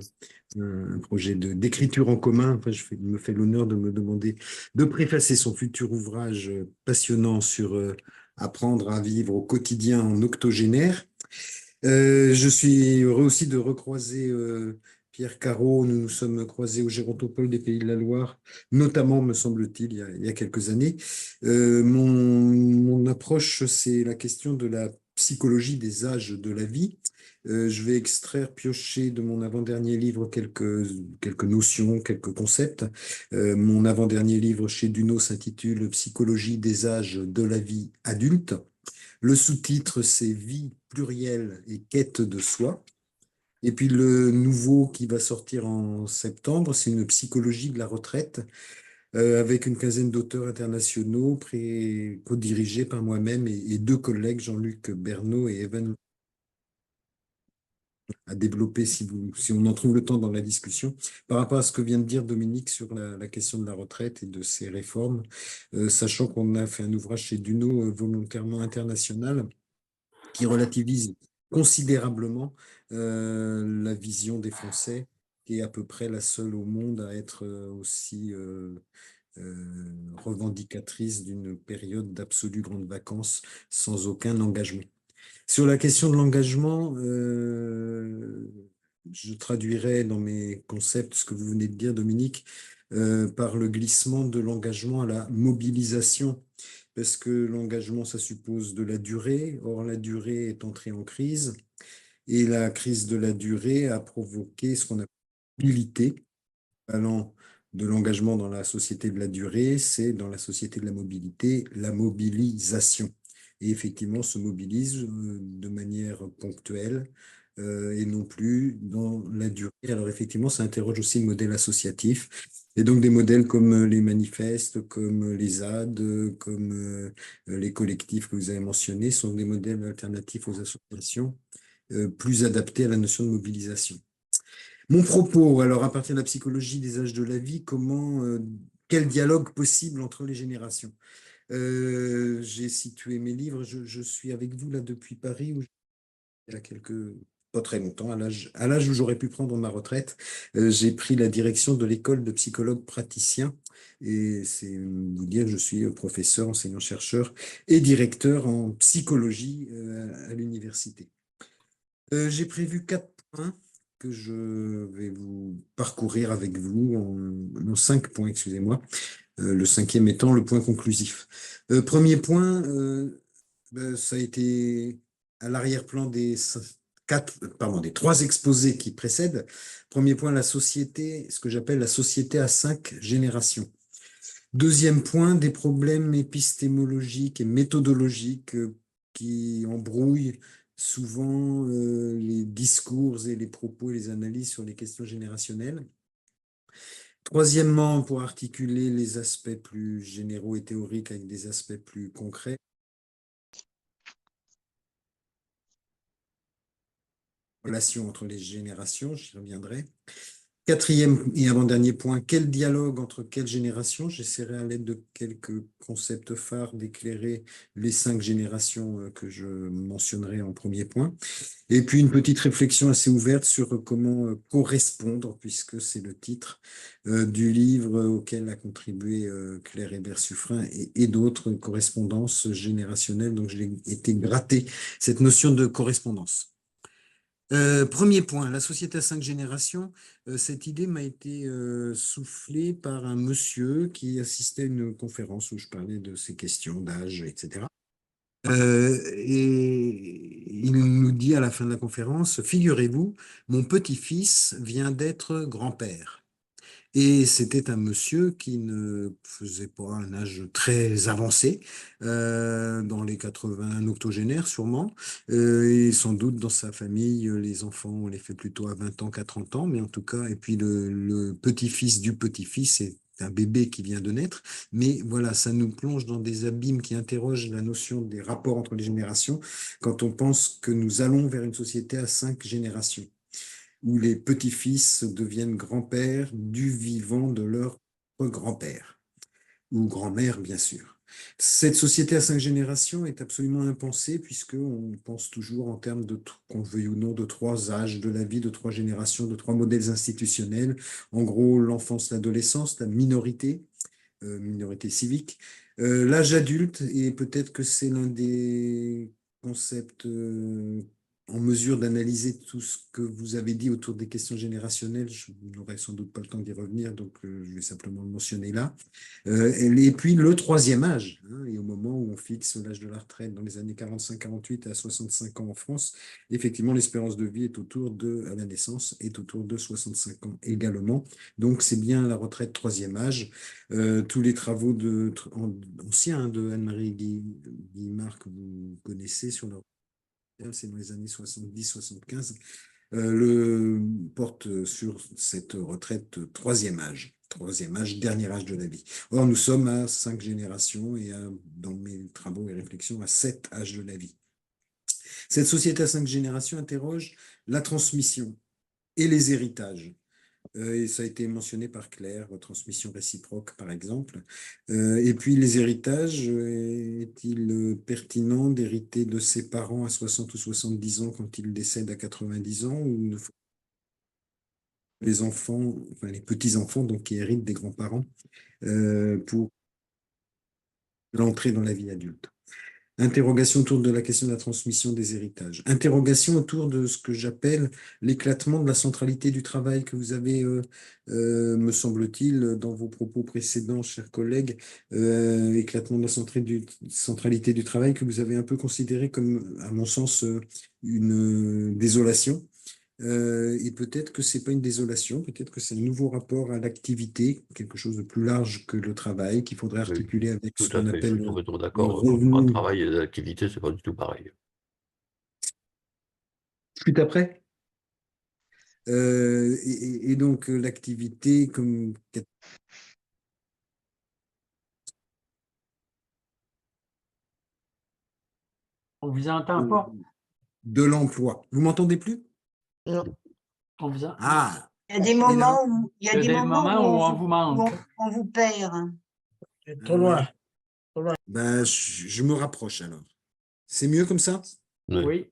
un projet d'écriture en commun. Enfin, il me fait l'honneur de me demander de préfacer son futur ouvrage passionnant sur apprendre à vivre au quotidien en octogénaire. Je suis heureux aussi de recroiser Pierre Carreau. Nous nous sommes croisés au Gérontopole des Pays de la Loire, notamment, me semble-t-il, il y a quelques années. Mon approche, c'est la question de la psychologie des âges de la vie. Je vais piocher de mon avant-dernier livre quelques notions, quelques concepts. Mon avant-dernier livre chez Duno s'intitule « Psychologie des âges de la vie adulte ». Le sous-titre, c'est « Vie plurielle et quête de soi ». Et puis le nouveau qui va sortir en septembre, c'est une psychologie de la retraite avec une quinzaine d'auteurs internationaux co-dirigés par moi-même et 2 collègues, Jean-Luc Bernot et Evan. à développer si on en trouve le temps dans la discussion. Par rapport à ce que vient de dire Dominique sur la question de la retraite et de ces réformes, sachant qu'on a fait un ouvrage chez Duno volontairement international qui relativise considérablement la vision des Français, qui est à peu près la seule au monde à être aussi revendicatrice d'une période d'absolues grandes vacances sans aucun engagement. Sur la question de l'engagement, je traduirais dans mes concepts ce que vous venez de dire, Dominique, par le glissement de l'engagement à la mobilisation, parce que l'engagement, ça suppose de la durée. Or, la durée est entrée en crise, et la crise de la durée a provoqué ce qu'on appelle la mobilité. Allant de l'engagement dans la société de la durée, c'est dans la société de la mobilité, la mobilisation. Et effectivement, se mobilise de manière ponctuelle et non plus dans la durée. Alors effectivement, ça interroge aussi le modèle associatif. Et donc des modèles comme les manifestes, comme les ZAD, comme les collectifs que vous avez mentionnés, sont des modèles alternatifs aux associations, plus adaptés à la notion de mobilisation. Mon propos, alors à partir de la psychologie des âges de la vie, quel dialogue possible entre les générations? J'ai situé mes livres, je suis avec vous là depuis Paris, où il y a pas très longtemps, à l'âge où j'aurais pu prendre ma retraite, j'ai pris la direction de l'école de psychologues praticiens, et c'est vous dire que je suis professeur, enseignant-chercheur et directeur en psychologie à l'université. J'ai prévu 4 points que je vais vous parcourir avec vous en 5 points, excusez-moi. Le 5e étant le point conclusif. Premier point, ça a été à l'arrière-plan des 3 exposés qui précèdent. Premier point, la société, ce que j'appelle la société à 5 générations. Deuxième point, des problèmes épistémologiques et méthodologiques qui embrouillent souvent les discours et les propos et les analyses sur les questions générationnelles. Troisièmement, pour articuler les aspects plus généraux et théoriques avec des aspects plus concrets, relation entre les générations, j'y reviendrai. Quatrième et avant-dernier point, quel dialogue entre quelles générations? J'essaierai à l'aide de quelques concepts phares d'éclairer les 5 générations que je mentionnerai en premier point. Et puis une petite réflexion assez ouverte sur comment correspondre, puisque c'est le titre du livre auquel a contribué Claire Hébert-Suffren et d'autres correspondances générationnelles. Donc, je l'ai été gratter cette notion de correspondance. Premier point, la société à 5 générations. Cette idée m'a été soufflée par un monsieur qui assistait à une conférence où je parlais de ces questions d'âge, etc. Et il nous dit à la fin de la conférence, figurez-vous, mon petit-fils vient d'être grand-père. Et c'était un monsieur qui ne faisait pas un âge très avancé, dans les 80, un octogénaire sûrement, et sans doute dans sa famille, les enfants, on les fait plutôt à 20 ans qu'à 30 ans, mais en tout cas, et puis le petit-fils du petit-fils, c'est un bébé qui vient de naître, mais voilà, ça nous plonge dans des abîmes qui interrogent la notion des rapports entre les générations quand on pense que nous allons vers une société à 5 générations, où les petits-fils deviennent grands-pères du vivant de leur grand-père, ou grand-mère, bien sûr. Cette société à 5 générations est absolument impensée, puisqu'on pense toujours en termes de, qu'on veuille ou non, de 3 âges de la vie, de 3 générations, de 3 modèles institutionnels. En gros, l'enfance, l'adolescence, la minorité civique, l'âge adulte, et peut-être que c'est l'un des concepts en mesure d'analyser tout ce que vous avez dit autour des questions générationnelles. Je n'aurai sans doute pas le temps d'y revenir, donc je vais simplement le mentionner là. Et puis le 3e âge, hein, et au moment où on fixe l'âge de la retraite dans les années 45-48 à 65 ans en France, effectivement l'espérance de vie est à la naissance est autour de 65 ans également. Donc c'est bien la retraite 3e âge. Tous les travaux anciens de Anne-Marie Guillemard que vous connaissez sur leur c'est dans les années 70-75, porte sur cette retraite 3e âge, dernier âge de la vie. Or, nous sommes à 5 générations et dans mes travaux et réflexions, à 7 âges de la vie. Cette société à 5 générations interroge la transmission et les héritages. Et ça a été mentionné par Claire, transmission réciproque par exemple. Et puis les héritages, est-il pertinent d'hériter de ses parents à 60 ou 70 ans quand ils décèdent à 90 ans, ou ne faut les enfants, enfin les petits-enfants donc qui héritent des grands-parents pour l'entrée dans la vie adulte? Interrogation autour de la question de la transmission des héritages. Interrogation autour de ce que j'appelle l'éclatement de la centralité du travail que vous avez, me semble-t-il, dans vos propos précédents, chers collègues, éclatement de la centralité du travail que vous avez un peu considéré comme, à mon sens, une désolation. Et peut-être que c'est pas une désolation, peut-être que c'est un nouveau rapport à l'activité, quelque chose de plus large que le travail, qu'il faudrait articuler avec ce Tout à qu'on fait, je appelle suis complètement le d'accord. revenu. Travail et l'activité, c'est pas du tout pareil. Tout après. Et donc l'activité comme On vous entend pas. de l'emploi. Vous m'entendez plus? Non. On vous en- Ah, Il y a des et là, moments où, il y a Il y a des des moments moments où où on vous manque. on vous perd. trop loin. Ben, je me rapproche alors. C'est mieux comme ça? Oui. Oui.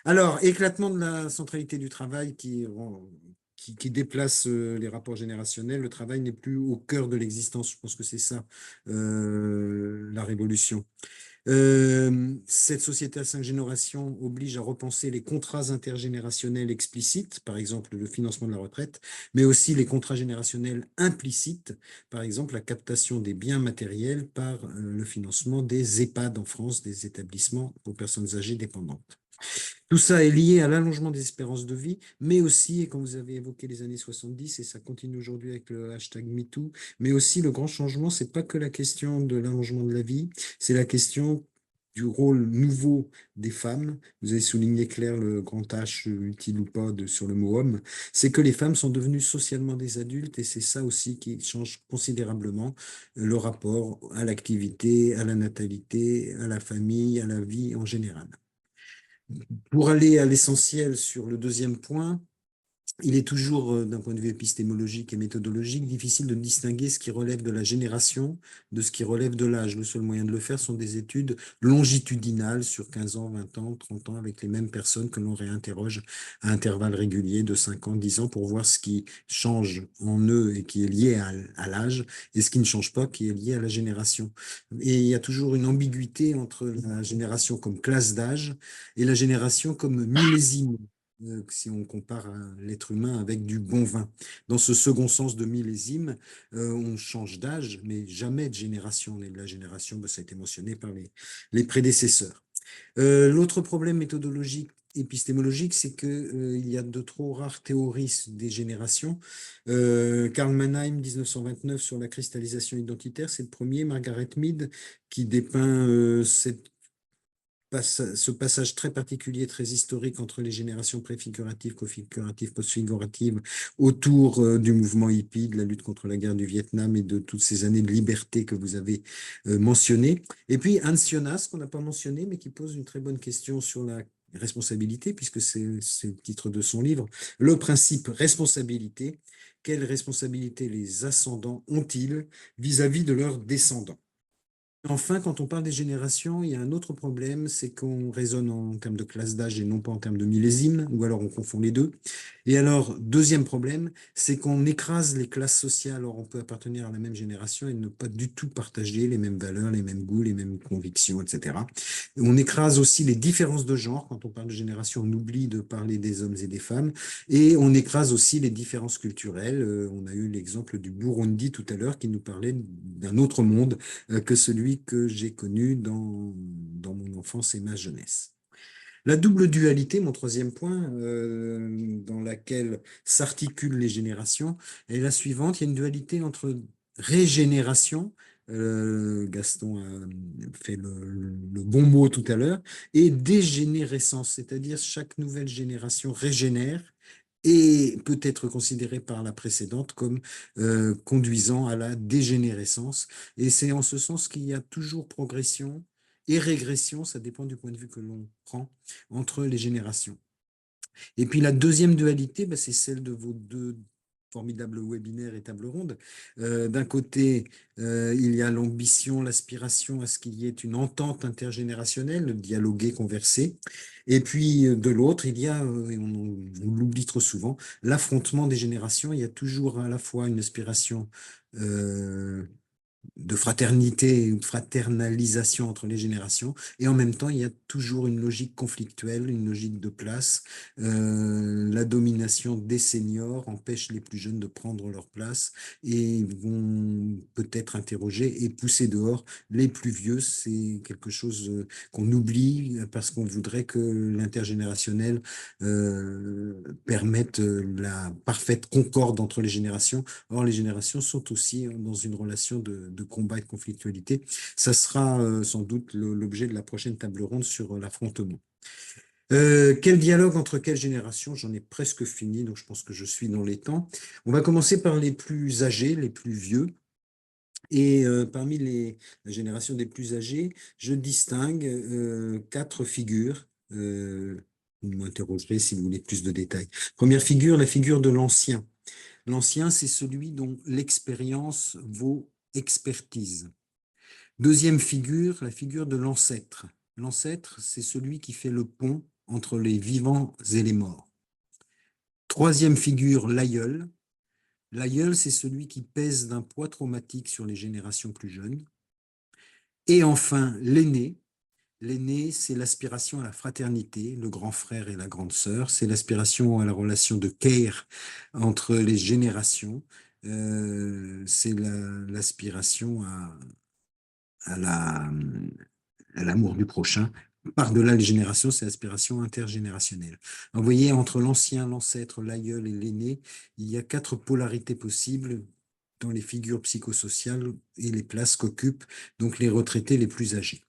Alors, éclatement de la centralité du travail qui déplace les rapports générationnels. Le travail n'est plus au cœur de l'existence. Je pense que c'est ça la révolution. Cette société à 5 générations oblige à repenser les contrats intergénérationnels explicites, par exemple le financement de la retraite, mais aussi les contrats générationnels implicites, par exemple la captation des biens matériels par le financement des EHPAD en France, des établissements pour personnes âgées dépendantes. Tout ça est lié à l'allongement des espérances de vie, mais aussi, et quand vous avez évoqué les années 70, et ça continue aujourd'hui avec le hashtag MeToo, mais aussi le grand changement, c'est pas que la question de l'allongement de la vie, c'est la question du rôle nouveau des femmes. Vous avez souligné, Claire, le grand H utile ou pas sur le mot homme. C'est que les femmes sont devenues socialement des adultes et c'est ça aussi qui change considérablement le rapport à l'activité, à la natalité, à la famille, à la vie en général. Pour aller à l'essentiel sur le deuxième point, il est toujours, d'un point de vue épistémologique et méthodologique, difficile de distinguer ce qui relève de la génération de ce qui relève de l'âge. Le seul moyen de le faire sont des études longitudinales sur 15 ans, 20 ans, 30 ans, avec les mêmes personnes que l'on réinterroge à intervalles réguliers de 5 ans, 10 ans, pour voir ce qui change en eux et qui est lié à l'âge, et ce qui ne change pas, qui est lié à la génération. Et il y a toujours une ambiguïté entre la génération comme classe d'âge et la génération comme millésime, si on compare l'être humain avec du bon vin. Dans ce second sens de millésime, on change d'âge, mais jamais de génération. On est de la génération, ça a été mentionné par les prédécesseurs. L'autre problème méthodologique, épistémologique, c'est qu'il y a de trop rares théories des générations. Karl Mannheim, 1929, sur la cristallisation identitaire, c'est le premier. Margaret Mead, qui dépeint ce passage très particulier, très historique entre les générations préfiguratives, cofiguratives, postfiguratives, autour du mouvement hippie, de la lutte contre la guerre du Vietnam et de toutes ces années de liberté que vous avez mentionnées. Et puis Hans Jonas, qu'on n'a pas mentionné, mais qui pose une très bonne question sur la responsabilité, puisque c'est le titre de son livre, le principe responsabilité. Quelle responsabilité les ascendants ont-ils vis-à-vis de leurs descendants? Enfin, quand on parle des générations, il y a un autre problème, c'est qu'on raisonne en termes de classe d'âge et non pas en termes de millésime, ou alors on confond les deux. Et alors, deuxième problème, c'est qu'on écrase les classes sociales. Alors, on peut appartenir à la même génération et ne pas du tout partager les mêmes valeurs, les mêmes goûts, les mêmes convictions, etc. Et on écrase aussi les différences de genre. Quand on parle de génération, on oublie de parler des hommes et des femmes. Et on écrase aussi les différences culturelles. On a eu l'exemple du Burundi tout à l'heure qui nous parlait d'un autre monde que celui que j'ai connu dans mon enfance et ma jeunesse. La double dualité, mon troisième point, dans laquelle s'articulent les générations, est la suivante. Il y a une dualité entre régénération, Gaston a fait le bon mot tout à l'heure, et dégénérescence, c'est-à-dire chaque nouvelle génération régénère et peut être considérée par la précédente comme conduisant à la dégénérescence. Et c'est en ce sens qu'il y a toujours progression et régression, ça dépend du point de vue que l'on prend, entre les générations. Et puis la deuxième dualité, c'est celle de vos deux formidables webinaires et tables rondes. D'un côté, il y a l'ambition, l'aspiration à ce qu'il y ait une entente intergénérationnelle, dialoguer, converser. Et puis de l'autre, il y a, et on l'oublie trop souvent, l'affrontement des générations. Il y a toujours à la fois une aspiration de fraternité ou de fraternalisation entre les générations, et en même temps, il y a toujours une logique conflictuelle, une logique de place. La domination des seniors empêche les plus jeunes de prendre leur place et vont peut-être interroger et pousser dehors les plus vieux. C'est quelque chose qu'on oublie parce qu'on voudrait que l'intergénérationnel permette la parfaite concorde entre les générations. Or, les générations sont aussi dans une relation de combat et de conflictualité. Ça sera sans doute l'objet de la prochaine table ronde sur l'affrontement. Quel dialogue entre quelles générations? J'en ai presque fini, donc je pense que je suis dans les temps. On va commencer par les plus âgés, les plus vieux. Et parmi la génération des plus âgés, je distingue 4 figures. Vous m'interrogerez si vous voulez plus de détails. Première figure, la figure de l'ancien. L'ancien, c'est celui dont l'expérience vaut expertise. Deuxième figure, la figure de l'ancêtre. L'ancêtre, c'est celui qui fait le pont entre les vivants et les morts. Troisième figure, l'aïeul. L'aïeul, c'est celui qui pèse d'un poids traumatique sur les générations plus jeunes. Et enfin, l'aîné. L'aîné, c'est l'aspiration à la fraternité, le grand frère et la grande sœur. C'est l'aspiration à la relation de care entre les générations. C'est l'aspiration à l'amour du prochain. Par-delà les générations, c'est l'aspiration intergénérationnelle. Vous voyez, entre l'ancien, l'ancêtre, l'aïeul et l'aîné, il y a 4 polarités possibles dans les figures psychosociales et les places qu'occupent donc les retraités les plus âgés.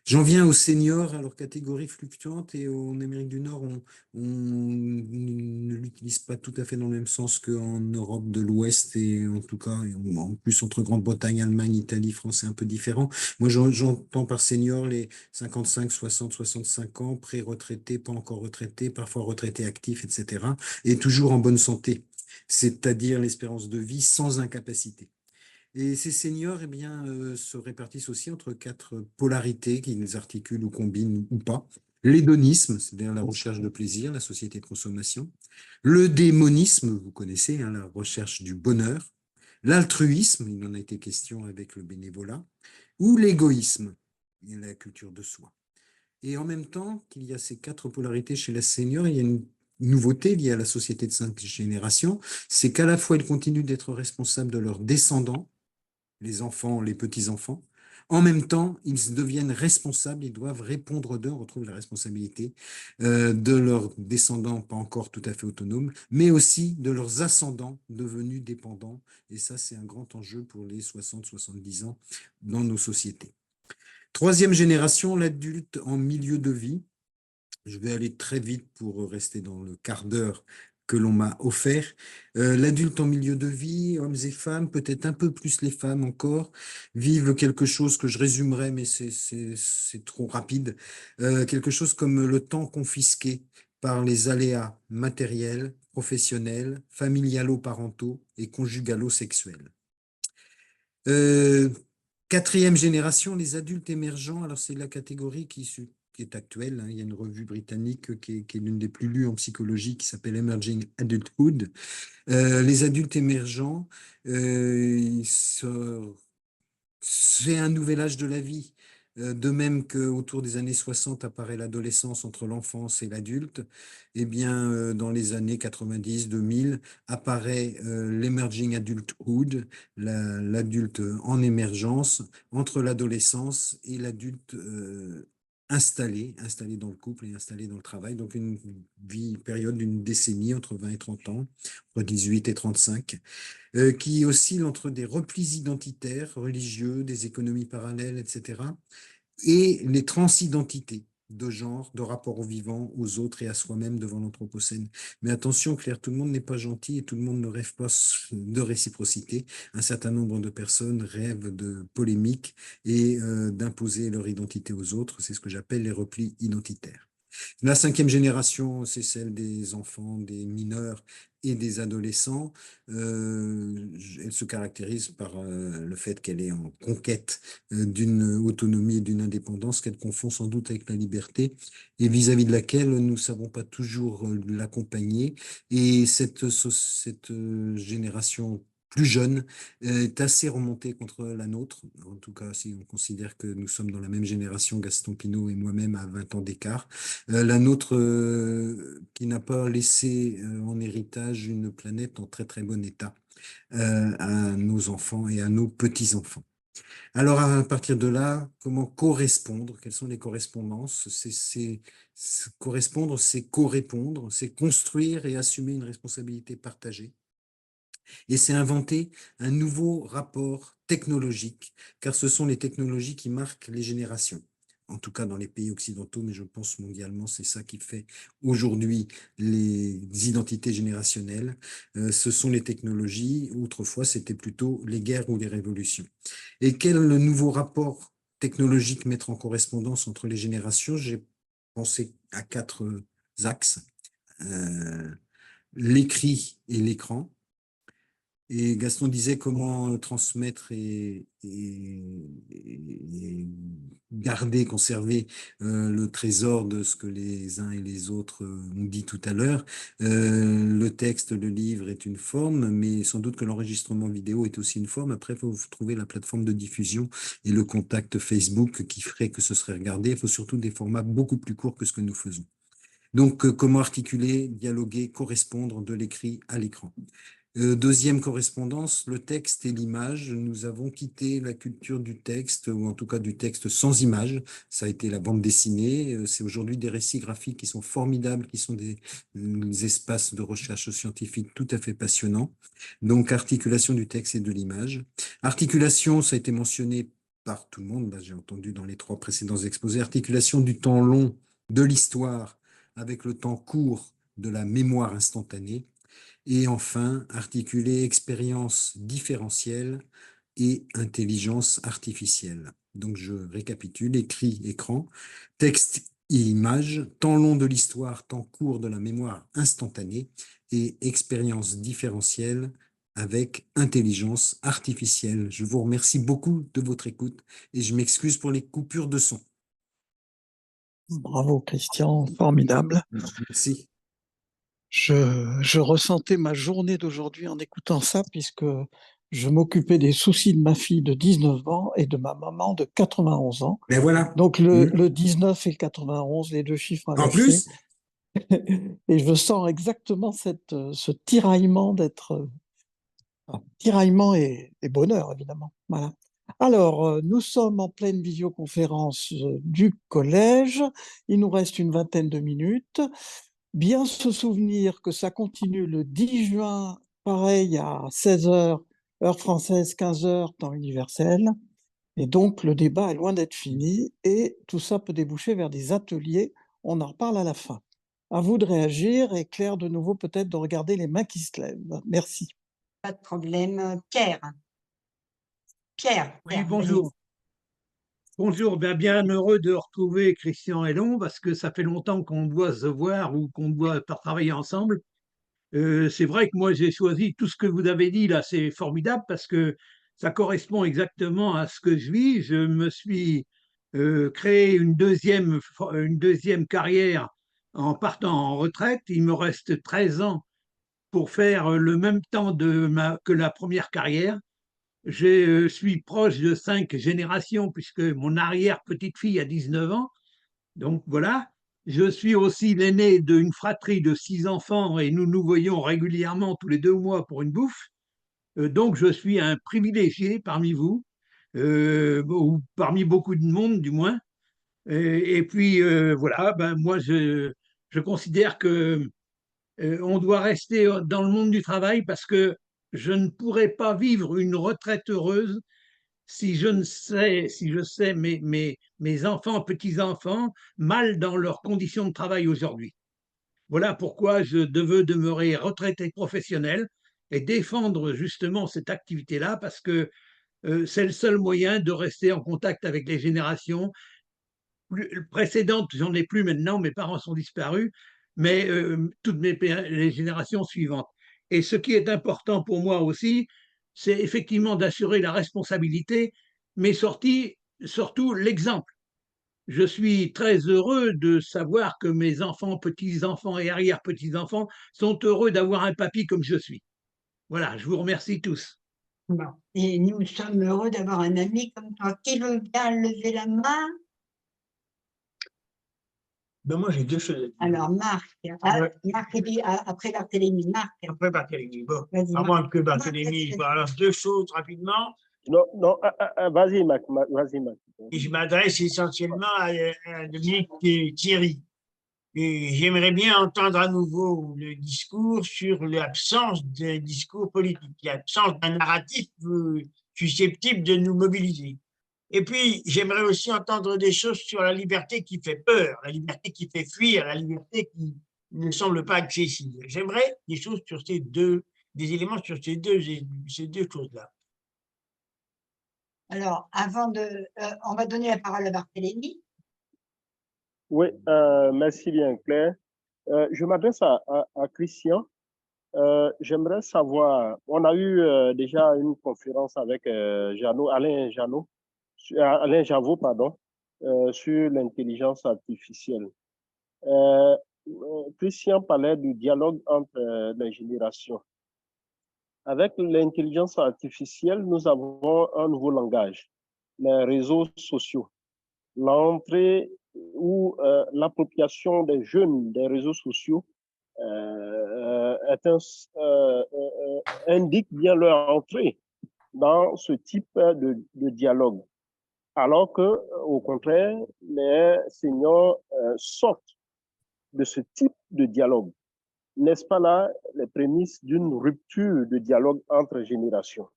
J'en viens aux seniors, à leur catégorie fluctuante, et en Amérique du Nord, on ne l'utilise pas tout à fait dans le même sens qu'en Europe de l'Ouest, et en tout cas, en plus entre Grande-Bretagne, Allemagne, Italie, France, c'est un peu différent. Moi, j'entends par seniors les 55, 60, 65 ans, pré-retraités, pas encore retraités, parfois retraités actifs, etc., et toujours en bonne santé, c'est-à-dire l'espérance de vie sans incapacité. Et ces seniors se répartissent aussi entre 4 polarités qu'ils articulent ou combinent ou pas. L'hédonisme, c'est-à-dire la recherche de plaisir, la société de consommation. Le démonisme, vous connaissez, la recherche du bonheur. L'altruisme, il en a été question avec le bénévolat. Ou l'égoïsme, la culture de soi. Et en même temps qu'il y a ces 4 polarités chez les seniors, il y a une nouveauté liée à la société de 5 générations, c'est qu'à la fois ils continuent d'être responsables de leurs descendants, les enfants, les petits-enfants. En même temps, ils deviennent responsables, ils doivent répondre d'eux, on retrouve la responsabilité de leurs descendants pas encore tout à fait autonomes, mais aussi de leurs ascendants devenus dépendants. Et ça, c'est un grand enjeu pour les 60-70 ans dans nos sociétés. Troisième génération, l'adulte en milieu de vie. Je vais aller très vite pour rester dans le quart d'heure que l'on m'a offert. L'adulte en milieu de vie, hommes et femmes, peut-être un peu plus les femmes encore, vivent quelque chose que je résumerai, mais c'est trop rapide, quelque chose comme le temps confisqué par les aléas matériels, professionnels, familialo-parentaux et conjugalo-sexuels. Quatrième génération, les adultes émergents. Alors c'est la catégorie qui est actuelle. Il y a une revue britannique qui est l'une des plus lues en psychologie qui s'appelle Emerging Adulthood. Les adultes émergents, c'est un nouvel âge de la vie. De même qu'autour des années 60 apparaît l'adolescence entre l'enfance et l'adulte, dans les années 90-2000 apparaît l'emerging adulthood, l'adulte en émergence entre l'adolescence et l'adulte installé dans le couple et installé dans le travail. Donc une période d'une décennie entre 20 et 30 ans, entre 18 et 35. Qui oscille entre des replis identitaires, religieux, des économies parallèles, etc., et les transidentités. de genre, de rapport au vivant, aux autres et à soi-même devant l'Anthropocène. Mais attention, Claire, tout le monde n'est pas gentil et tout le monde ne rêve pas de réciprocité. Un certain nombre de personnes rêvent de polémique et d'imposer leur identité aux autres. C'est ce que j'appelle les replis identitaires. La 5e génération, c'est celle des enfants, des mineurs et des adolescents. Elle se caractérise par le fait qu'elle est en conquête d'une autonomie et d'une indépendance qu'elle confond sans doute avec la liberté et vis-à-vis de laquelle nous ne savons pas toujours l'accompagner. Et cette génération plus jeune est assez remontée contre la nôtre. En tout cas, si on considère que nous sommes dans la même génération, Gaston Pinault et moi-même à 20 ans d'écart. La nôtre qui n'a pas laissé en héritage une planète en très très bon état à nos enfants et à nos petits-enfants. Alors à partir de là, comment correspondre? Quelles sont les correspondances? Correspondre, c'est co-répondre, c'est construire et assumer une responsabilité partagée. Et c'est inventer un nouveau rapport technologique, car ce sont les technologies qui marquent les générations. En tout cas dans les pays occidentaux, mais je pense mondialement, c'est ça qui fait aujourd'hui les identités générationnelles. Ce sont les technologies, autrefois c'était plutôt les guerres ou les révolutions. Et quel nouveau rapport technologique mettre en correspondance entre les générations? J'ai pensé à 4 axes. L'écrit et l'écran. Et Gaston disait comment transmettre et garder, conserver le trésor de ce que les uns et les autres ont dit tout à l'heure. Le texte, le livre est une forme, mais sans doute que l'enregistrement vidéo est aussi une forme. Après, il faut trouver la plateforme de diffusion et le contact Facebook qui ferait que ce serait regardé. Il faut surtout des formats beaucoup plus courts que ce que nous faisons. Donc, comment articuler, dialoguer, correspondre de l'écrit à l'écran. Deuxième correspondance, le texte et l'image. Nous avons quitté la culture du texte, ou en tout cas du texte sans image. Ça a été la bande dessinée. C'est aujourd'hui des récits graphiques qui sont formidables, qui sont des espaces de recherche scientifique tout à fait passionnants. Donc, articulation du texte et de l'image. Articulation, ça a été mentionné par tout le monde, j'ai entendu dans les 3 précédents exposés, articulation du temps long de l'histoire avec le temps court de la mémoire instantanée. Et enfin, articuler expérience différentielle et intelligence artificielle. Donc, je récapitule, écrit, écran, texte et image, temps long de l'histoire, temps court de la mémoire instantanée et expérience différentielle avec intelligence artificielle. Je vous remercie beaucoup de votre écoute et je m'excuse pour les coupures de son. Bravo Christian, formidable. Merci. Je ressentais ma journée d'aujourd'hui en écoutant ça, puisque je m'occupais des soucis de ma fille de 19 ans et de ma maman de 91 ans. Ben voilà. Donc le 19 et le 91, les 2 chiffres En inversés. plus, Et je sens exactement ce tiraillement tiraillement et bonheur, évidemment. Voilà. Alors, nous sommes en pleine visioconférence du collège. Il nous reste une vingtaine de minutes. Bien se souvenir que ça continue le 10 juin, pareil, à 16h, heure française, 15h, temps universel. Et donc, le débat est loin d'être fini et tout ça peut déboucher vers des ateliers. On en reparle à la fin. À vous de réagir et Claire, de nouveau, peut-être de regarder les mains qui se lèvent. Merci. Pas de problème. Pierre. Pierre. Oui, bonjour. Bonjour, bien heureux de retrouver Christian Hellon parce que ça fait longtemps qu'on doit se voir ou qu'on doit travailler ensemble. C'est vrai que moi j'ai choisi tout ce que vous avez dit là, c'est formidable parce que ça correspond exactement à ce que je vis. Je me suis créé une deuxième carrière en partant en retraite. Il me reste 13 ans pour faire le même temps que la première carrière. Je suis proche de 5 générations puisque mon arrière-petite-fille a 19 ans. Donc voilà, je suis aussi l'aîné d'une fratrie de 6 enfants et nous nous voyons régulièrement tous les 2 mois pour une bouffe. Donc je suis un privilégié parmi vous, ou parmi beaucoup de monde du moins. Et puis voilà, moi je considère que on doit rester dans le monde du travail parce que je ne pourrais pas vivre une retraite heureuse si je sais mes enfants, petits-enfants, mal dans leurs conditions de travail aujourd'hui. Voilà pourquoi je veux demeurer retraité professionnel et défendre justement cette activité-là, parce que c'est le seul moyen de rester en contact avec les générations précédentes. J'en ai plus maintenant, mes parents sont disparus, mais toutes les générations suivantes. Et ce qui est important pour moi aussi, c'est effectivement d'assurer la responsabilité, mais surtout l'exemple. Je suis très heureux de savoir que mes enfants, petits-enfants et arrière-petits-enfants sont heureux d'avoir un papy comme je suis. Voilà, je vous remercie tous. Bon. Et nous sommes heureux d'avoir un ami comme toi. Qui veut bien lever la main? Ben moi, j'ai deux choses à dire. Alors, Marc, Marc et puis, après Barthélémy. Marc. Après Barthélémy, bon. Vas-y, À Marc. moins que Barthélémy, voilà, deux choses rapidement. Non, vas-y, Mac, vas-y, Mac. Et je m'adresse essentiellement à Dominique et Thierry. Et j'aimerais bien entendre à nouveau le discours sur l'absence d'un discours politique, l'absence d'un narratif susceptible de nous mobiliser. Et puis, j'aimerais aussi entendre des choses sur la liberté qui fait peur, la liberté qui fait fuir, la liberté qui ne semble pas accessible. J'aimerais des choses sur des éléments sur ces deux choses-là. Alors, avant on va donner la parole à Barthélémy. Oui, merci bien, Claire. Je m'adresse à Christian. J'aimerais savoir, on a eu déjà une conférence avec Alain Javot, pardon, sur l'intelligence artificielle. Christian parlait du dialogue entre les générations. Avec l'intelligence artificielle, nous avons un nouveau langage, les réseaux sociaux. L'entrée ou l'appropriation des jeunes des réseaux sociaux indique bien leur entrée dans ce type de dialogue. Alors que, au contraire, les seniors sortent de ce type de dialogue. N'est-ce pas là les prémices d'une rupture de dialogue entre générations?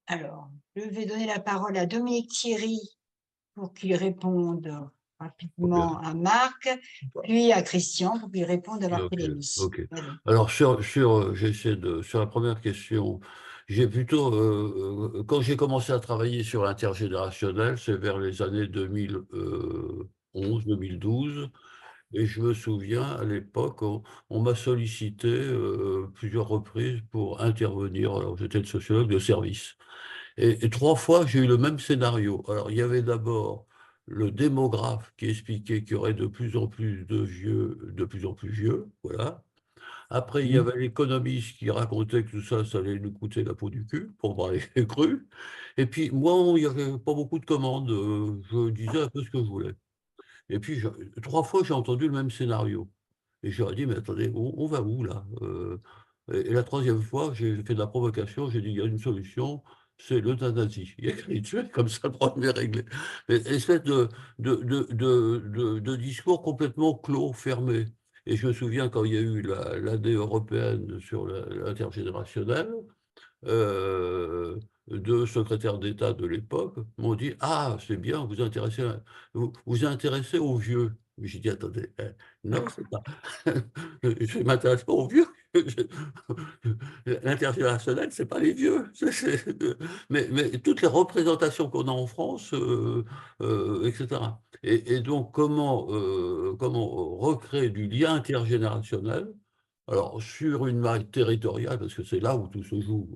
Alors, je vais donner la parole à Dominique Thierry pour qu'il réponde rapidement à Marc, puis à Christian pour qu'il réponde à Barthélémy. Ok. Alors, sur la première question, j'ai plutôt, quand j'ai commencé à travailler sur l'intergénérationnel, c'est vers les années 2011, 2012, et je me souviens, à l'époque, on m'a sollicité plusieurs reprises pour intervenir. Alors, j'étais le sociologue de service. Et 3 fois, j'ai eu le même scénario. Alors, il y avait d'abord le démographe qui expliquait qu'il y aurait de plus en plus de plus vieux, voilà. Après, il y avait l'économiste qui racontait que tout ça, ça allait nous coûter la peau du cul, pour parler cru. Et puis, moi, il n'y avait pas beaucoup de commandes. Je disais un peu ce que je voulais. Et puis, 3 fois, j'ai entendu le même scénario. Et j'aurais dit, mais attendez, on va où, là? Et la 3e fois, j'ai fait de la provocation, j'ai dit, il y a une solution, c'est l'euthanasie. Il y a écrit dessus, comme ça, le problème est réglé. Mais espèce de discours complètement clos, fermé. Et je me souviens, quand il y a eu l'année européenne sur l'intergénérationnel, 2 secrétaires d'État de l'époque m'ont dit « Ah, c'est bien, vous vous intéressez aux vieux ». Mais j'ai dit « Attendez, non, c'est pas… je ne m'intéresse pas aux vieux. L'intergénérationnel, ce n'est pas les vieux. Mais toutes les représentations qu'on a en France, etc. Et donc, comment recréer du lien intergénérationnel? Alors, sur une maille territoriale, parce que c'est là où tout se joue,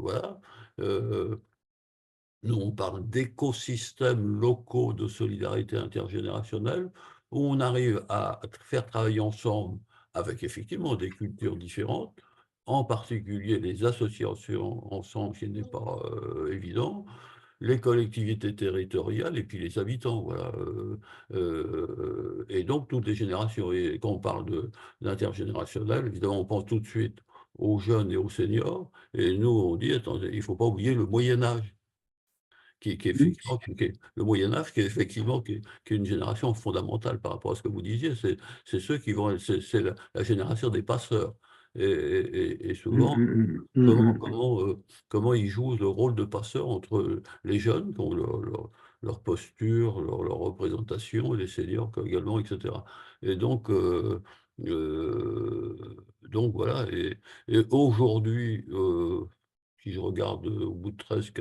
voilà. Nous, on parle d'écosystèmes locaux de solidarité intergénérationnelle, où on arrive à faire travailler ensemble avec effectivement des cultures différentes, en particulier les associations ensemble, qui n'est pas évident, les collectivités territoriales et puis les habitants, voilà. Et donc toutes les générations. Et quand on parle d'intergénérationnel, évidemment, on pense tout de suite aux jeunes et aux seniors. Et nous, on dit, attendez, il ne faut pas oublier le Moyen-Âge, le Moyen-Âge, qui est effectivement qui est une génération fondamentale par rapport à ce que vous disiez. C'est ceux qui vont, c'est la génération des passeurs. Et souvent, comment ils jouent le rôle de passeur entre les jeunes, qui ont leur posture, leur représentation, et les seniors également, etc. Et donc voilà. Et aujourd'hui, si je regarde au bout de 13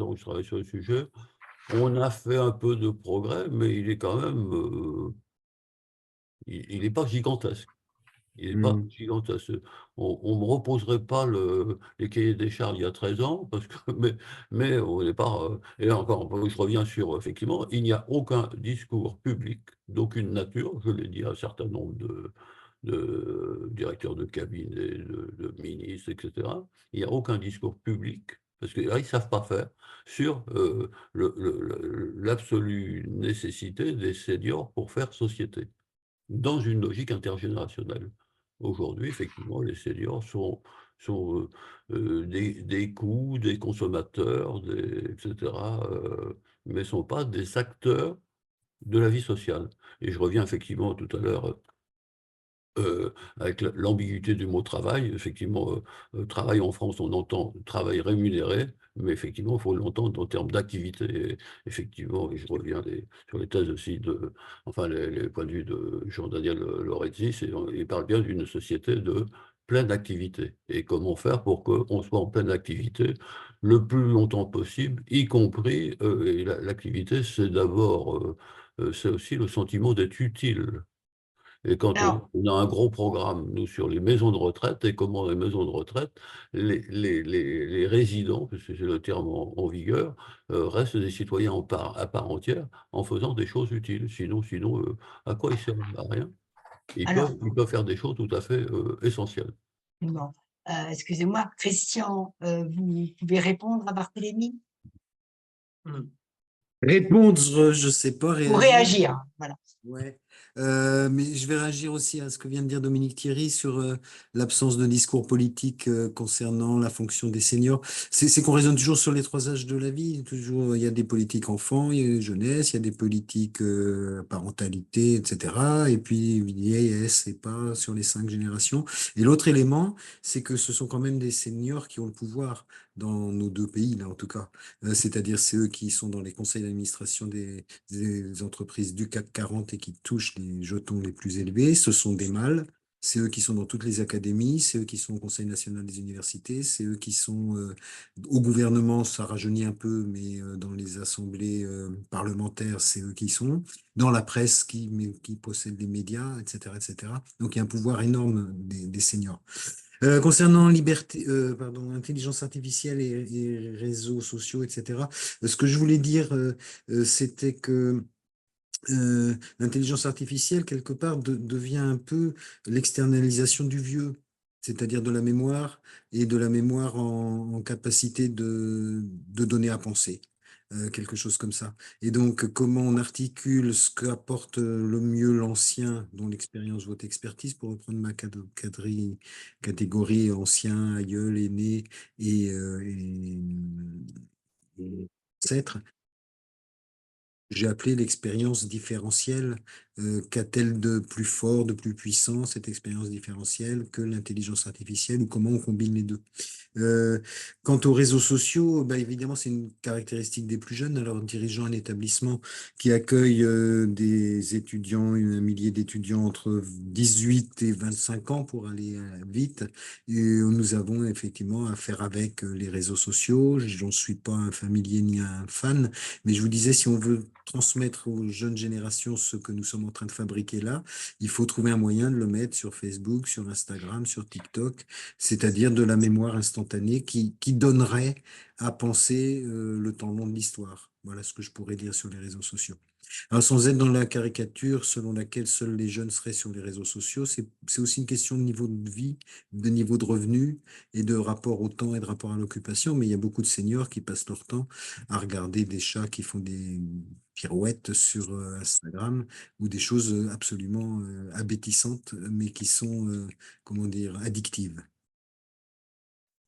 ans où je travaille sur le sujet, on a fait un peu de progrès, mais il est quand même, il n'est pas gigantesque. Il n'est pas gigantesque. On ne me reposerait pas les cahiers des charges il y a 13 ans, mais on n'est pas. Et là encore, je reviens sur, effectivement, il n'y a aucun discours public d'aucune nature, je l'ai dit à un certain nombre de directeurs de cabinet, de ministres, etc. Il n'y a aucun discours public, parce que là, ils ne savent pas faire, sur l'absolue nécessité des seniors pour faire société, dans une logique intergénérationnelle. Aujourd'hui, effectivement, les seniors sont des coûts, des consommateurs, etc., mais ne sont pas des acteurs de la vie sociale. Et je reviens effectivement tout à l'heure avec l'ambiguïté du mot travail. Effectivement, travail en France, on entend travail rémunéré, mais effectivement, il faut l'entendre en termes d'activité. Effectivement, et je reviens sur les thèses aussi enfin, les points de vue de Jean-Daniel Lorenzi, il parle bien d'une société de pleine activité. Et comment faire pour qu'on soit en pleine activité le plus longtemps possible, y compris, et l'activité, c'est d'abord, c'est aussi le sentiment d'être utile. Et quand on a un gros programme, nous, sur les maisons de retraite, et comment les maisons de retraite, les résidents, parce que c'est le terme en vigueur, restent des citoyens à part entière en faisant des choses utiles. Sinon, à quoi ils servent? À rien. Ils peuvent faire des choses tout à fait essentielles. Bon. Excusez-moi, Christian, vous pouvez répondre à Barthélémy? Répondre, je ne sais pas, Ou réagir, voilà. Ouais. Mais je vais réagir aussi à ce que vient de dire Dominique Thierry sur l'absence de discours politique concernant la fonction des seniors. C'est qu'on raisonne toujours sur les 3 âges de la vie. Toujours, il y a des politiques enfants, il y a des jeunesse, il y a des politiques parentalité, etc. Et puis vieillesse et pas sur les 5 générations. Et l'autre élément, c'est que ce sont quand même des seniors qui ont le pouvoir dans nos 2 pays, là en tout cas. C'est-à-dire c'est eux qui sont dans les conseils d'administration des entreprises du CAC 40 et qui touchent les jetons les plus élevés. Ce sont des mâles. C'est eux qui sont dans toutes les académies, c'est eux qui sont au Conseil national des universités, c'est eux qui sont au gouvernement, ça rajeunit un peu, mais dans les assemblées parlementaires, c'est eux qui sont. Dans la presse qui possède les médias, etc., etc. Donc il y a un pouvoir énorme des seniors. Concernant intelligence artificielle et réseaux sociaux, etc., ce que je voulais dire, c'était que l'intelligence artificielle, quelque part, devient un peu l'externalisation du vieux, c'est-à-dire de la mémoire, et de la mémoire en capacité de donner à penser. Quelque chose comme ça. Et donc, comment on articule ce qu'apporte le mieux l'ancien, dont l'expérience vaut expertise, pour reprendre ma catégorie ancien, aïeul, aîné et ancêtre. J'ai appelé l'expérience différentielle. Qu'a-t-elle de plus fort, de plus puissant, cette expérience différentielle, que l'intelligence artificielle, ou comment on combine les deux? Quant aux réseaux sociaux, bah, évidemment, c'est une caractéristique des plus jeunes. Alors, dirigeant un établissement qui accueille des étudiants, un millier d'étudiants entre 18 et 25 ans pour aller vite, et nous avons effectivement à faire avec les réseaux sociaux. Je n'en suis pas un familier ni un fan, mais je vous disais, si on veut transmettre aux jeunes générations ce que nous sommes en train de fabriquer là, il faut trouver un moyen de le mettre sur Facebook, sur Instagram, sur TikTok, c'est-à-dire de la mémoire instantanée qui donnerait à penser le temps long de l'histoire. Voilà ce que je pourrais dire sur les réseaux sociaux. Alors, sans être dans la caricature selon laquelle seuls les jeunes seraient sur les réseaux sociaux, c'est aussi une question de niveau de vie, de niveau de revenus et de rapport au temps et de rapport à l'occupation. Mais il y a beaucoup de seniors qui passent leur temps à regarder des chats qui font des pirouettes sur Instagram, ou des choses absolument abétissantes, mais qui sont, comment dire, addictives.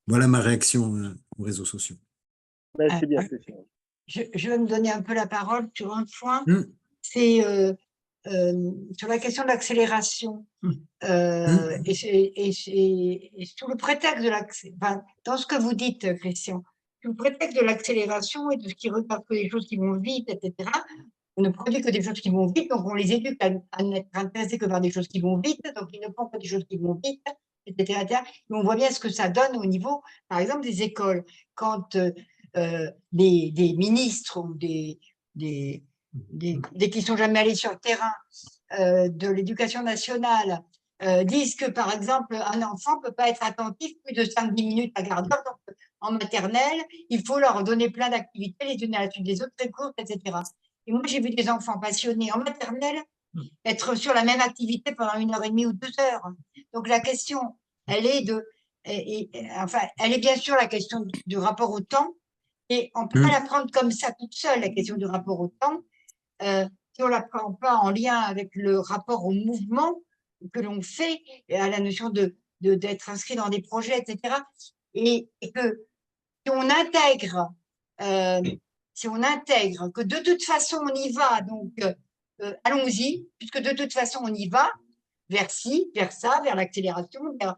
Voilà ma réaction aux réseaux sociaux. Merci bien, Christian. Je vais me donner un peu la parole sur un point. C'est sur la question de l'accélération. Et sous le prétexte de enfin, dans ce que vous dites, Christian, sous le prétexte de l'accélération et de ce qui regarde que les choses qui vont vite, etc., on ne produit que des choses qui vont vite, donc on les éduque à n'être intéressés que par des choses qui vont vite, donc ils ne font que des choses qui vont vite, etc., etc. Et on voit bien ce que ça donne au niveau, par exemple, des écoles. Quand des ministres ou des qui ne sont jamais allés sur le terrain de l'éducation nationale disent que, par exemple, un enfant ne peut pas être attentif plus de 5-10 minutes à quart d'heure. Donc, en maternelle, il faut leur donner plein d'activités, les unes à la suite des autres, très courtes, etc. Et moi, j'ai vu des enfants passionnés en maternelle être sur la même activité pendant 1h30 ou 2 heures. Donc, la question, elle est enfin, elle est bien sûr la question du rapport au temps, et on ne peut pas la prendre comme ça toute seule, la question du rapport au temps, si on ne la prend pas en lien avec le rapport au mouvement que l'on fait, et à la notion d'être inscrit dans des projets, etc. Et que si on intègre que de toute façon on y va, donc allons-y, puisque de toute façon on y va, vers ci, vers ça, vers l'accélération, vers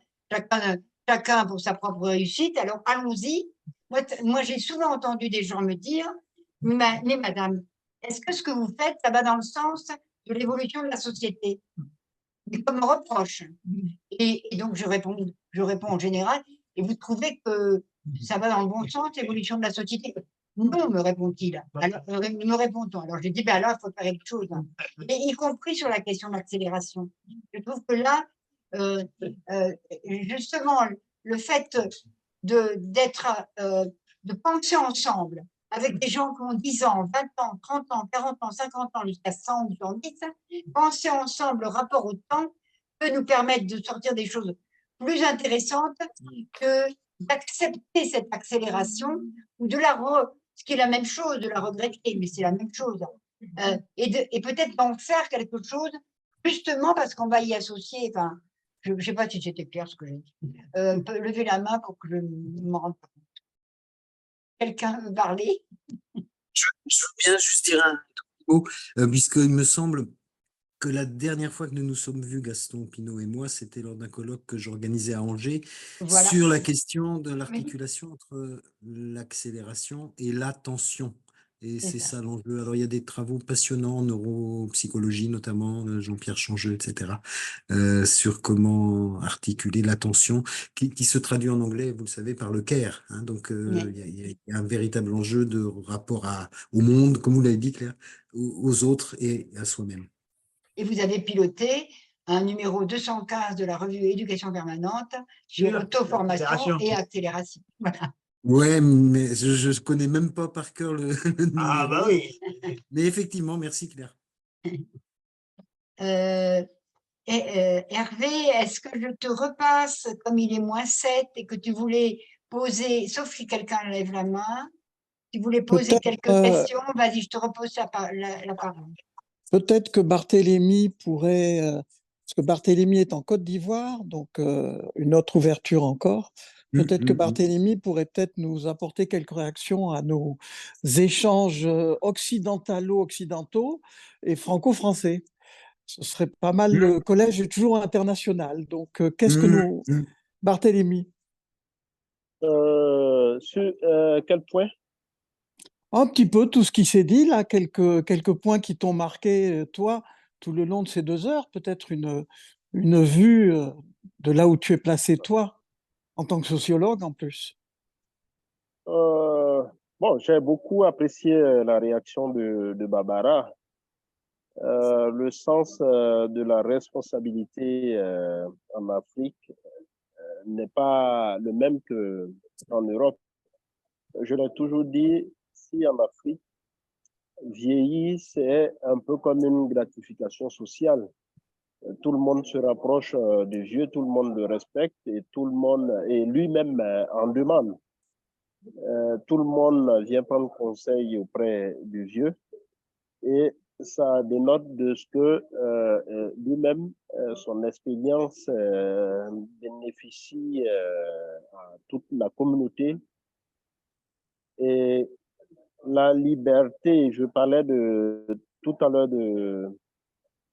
chacun pour sa propre réussite, alors allons-y. Moi j'ai souvent entendu des gens me dire, mais madame, est-ce que ce que vous faites, ça va dans le sens de l'évolution de la société? Mais comme un reproche. Et donc je réponds en général, et vous trouvez que ça va dans le bon sens, l'évolution de la société? Non, me répond-il. Alors, me répond-on. Alors je dis, ben alors il faut faire quelque chose. Et y compris sur la question de l'accélération. Je trouve que là, justement, le fait de penser ensemble avec des gens qui ont 10 ans, 20 ans, 30 ans, 40 ans, 50 ans, jusqu'à 100 ou 110, penser ensemble le rapport au temps peut nous permettre de sortir des choses plus intéressantes que d'accepter cette accélération ou ce qui est la même chose, de la regretter, mais c'est la même chose. Et peut-être d'en faire quelque chose, justement parce qu'on va y associer, enfin, je ne sais pas si c'était clair ce que j'ai dit. Levez la main pour que je me rende compte. Quelqu'un veut parler? Je veux bien juste dire un tout petit mot, puisqu'il me semble que la dernière fois que nous nous sommes vus, Gaston Pinault et moi, c'était lors d'un colloque que j'organisais à Angers, Voilà. sur la question de l'articulation entre l'accélération et l'attention. Et c'est ça l'enjeu. Alors, il y a des travaux passionnants en neuropsychologie, notamment Jean-Pierre Changeux, etc., sur comment articuler l'attention, qui se traduit en anglais, vous le savez, par le care. Hein. Donc, il y a un véritable enjeu de rapport au monde, comme vous l'avez dit, Claire, aux autres et à soi-même. Et vous avez piloté un numéro 215 de la revue Éducation permanente sur auto-formation et accélération. Voilà. Ouais, mais je ne connais même pas par cœur le numéro. Ah, bah oui. Mais effectivement, merci Claire. Hervé, est-ce que je te repasse, comme il est -7 et que tu voulais poser, sauf si quelqu'un lève la main, tu voulais poser quelques questions, vas-y, je te repose la parole. Peut-être que Barthélemy pourrait, parce que Barthélemy est en Côte d'Ivoire, donc une autre ouverture encore. Peut-être que Barthélemy pourrait peut-être nous apporter quelques réactions à nos échanges occidentaux et franco-français. Ce serait pas mal. Le collège est toujours international. Donc, qu'est-ce que nous... Barthélemy? Sur quel point? Un petit peu tout ce qui s'est dit là, quelques points qui t'ont marqué, toi, tout le long de ces 2 heures, peut-être une vue de là où tu es placé, toi, en tant que sociologue en plus. Bon, j'ai beaucoup apprécié la réaction de Barbara. Le sens de la responsabilité en Afrique n'est pas le même qu'en Europe. Je l'ai toujours dit, si en Afrique, vieillir, c'est un peu comme une gratification sociale. Tout le monde se rapproche du vieux, tout le monde le respecte et tout le monde est lui-même en demande. Tout le monde vient prendre conseil auprès du vieux et ça dénote de ce que lui-même, son expérience bénéficie à toute la communauté. Et la liberté, je parlais tout à l'heure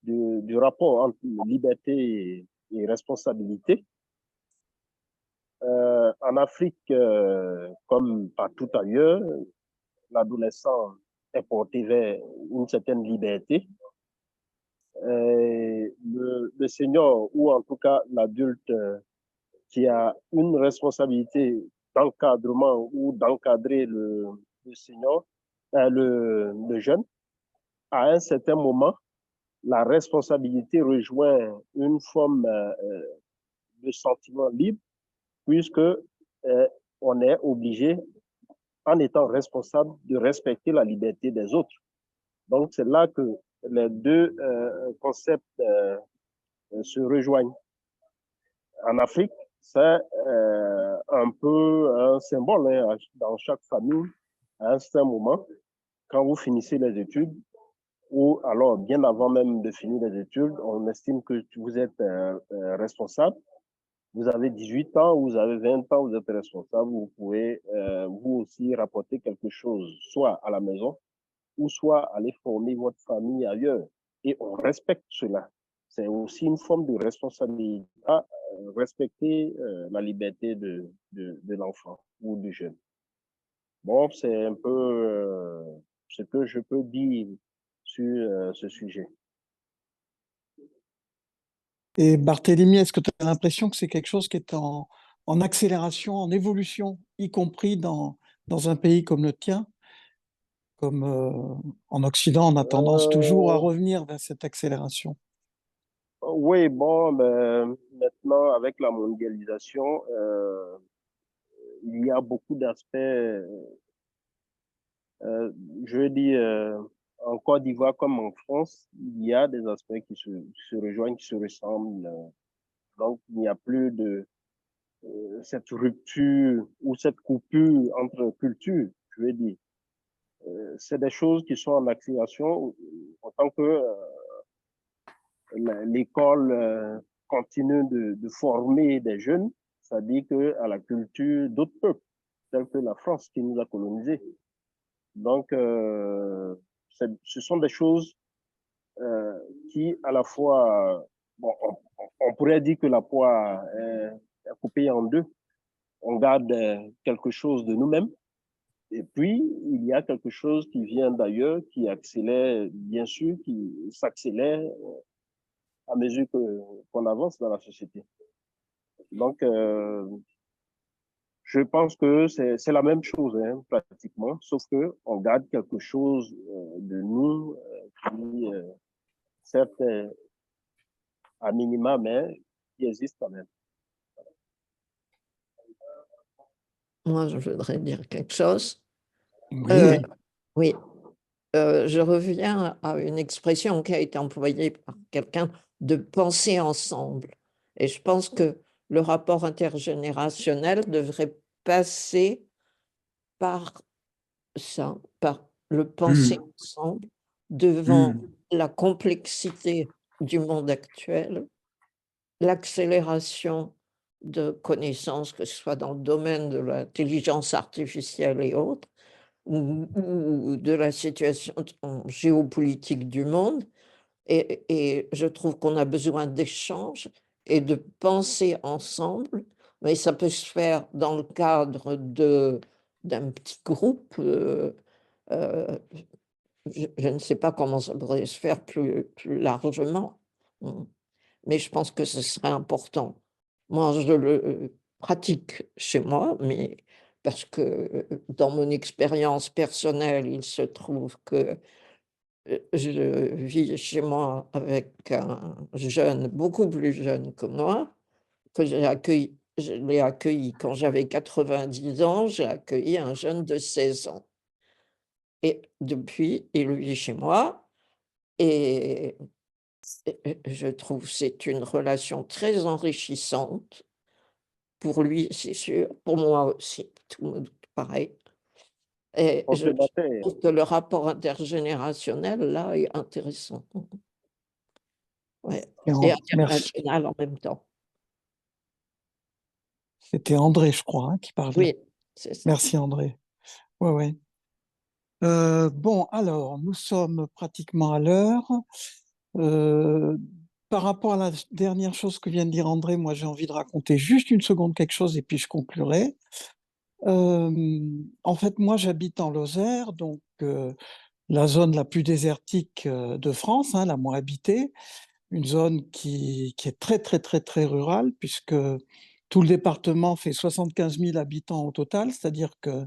du rapport entre liberté et responsabilité. En Afrique, comme partout ailleurs, l'adolescent est porté vers une certaine liberté. Le senior, ou en tout cas l'adulte qui a une responsabilité d'encadrement ou d'encadrer le senior, le jeune, à un certain moment, la responsabilité rejoint une forme de sentiment libre, puisque on est obligé, en étant responsable, de respecter la liberté des autres. Donc, c'est là que les deux concepts se rejoignent. En Afrique, c'est un peu un symbole hein, dans chaque famille, à un certain moment, quand vous finissez les études, ou alors bien avant même de finir les études, on estime que vous êtes responsable. Vous avez 18 ans, vous avez 20 ans, vous êtes responsable, vous pouvez vous aussi rapporter quelque chose, soit à la maison, ou soit aller former votre famille ailleurs. Et on respecte cela. C'est aussi une forme de responsabilité à respecter la liberté de l'enfant ou du jeune. Bon, c'est un peu ce que je peux dire sur ce sujet. Et Barthélemy, est-ce que tu as l'impression que c'est quelque chose qui est en accélération, en évolution, y compris dans un pays comme le tien? Comme en Occident, on a tendance toujours à revenir vers cette accélération. Oui, bon, ben, maintenant, avec la mondialisation, il y a beaucoup d'aspects, je veux dire, en Côte d'Ivoire comme en France, il y a des aspects qui se rejoignent, qui se ressemblent. Donc, il n'y a plus de cette rupture ou cette coupure entre cultures, je veux dire. C'est des choses qui sont en accélération autant que l'école continue de former des jeunes, c'est-à-dire à la culture d'autres peuples, tels que la France qui nous a colonisés. Donc, ce sont des choses qui, à la fois, bon, on pourrait dire que la poire est coupée en deux. On garde quelque chose de nous-mêmes. Et puis, il y a quelque chose qui vient d'ailleurs, qui accélère, bien sûr, qui s'accélère à mesure qu'on avance dans la société. Donc, je pense que c'est la même chose, hein, pratiquement, sauf qu'on garde quelque chose de nous qui, certes, à minima, mais qui existe quand même. Moi, je voudrais dire quelque chose. Oui. Oui. Je reviens à une expression qui a été employée par quelqu'un, de penser ensemble. Et je pense que le rapport intergénérationnel devrait passer par ça, par le penser ensemble devant la complexité du monde actuel, l'accélération de connaissances, que ce soit dans le domaine de l'intelligence artificielle et autres, ou de la situation géopolitique du monde. Et je trouve qu'on a besoin d'échanges et de penser ensemble, mais ça peut se faire dans le cadre d'un petit groupe. Je ne sais pas comment ça pourrait se faire plus largement, mais je pense que ce serait important. Moi, je le pratique chez moi, mais parce que dans mon expérience personnelle, il se trouve que je vis chez moi avec un jeune, beaucoup plus jeune que moi, que j'ai accueilli. Je l'ai accueilli quand j'avais 90 ans, j'ai accueilli un jeune de 16 ans. Et depuis, il vit chez moi et je trouve que c'est une relation très enrichissante. Pour lui, c'est sûr, pour moi aussi, tout pareil. Et je trouve que le rapport intergénérationnel, là, est intéressant. Ouais. Et international en même temps. C'était André, je crois, hein, qui parlait. Oui, c'est ça. Merci André. Ouais, ouais. Bon, alors, nous sommes pratiquement à l'heure. Par rapport à la dernière chose que vient de dire André, moi j'ai envie de raconter juste une seconde quelque chose et puis je conclurai. En fait, moi j'habite en Lozère, donc la zone la plus désertique de France, hein, la moins habitée, une zone qui est très très très très rurale puisque tout le département fait 75 000 habitants au total, c'est-à-dire que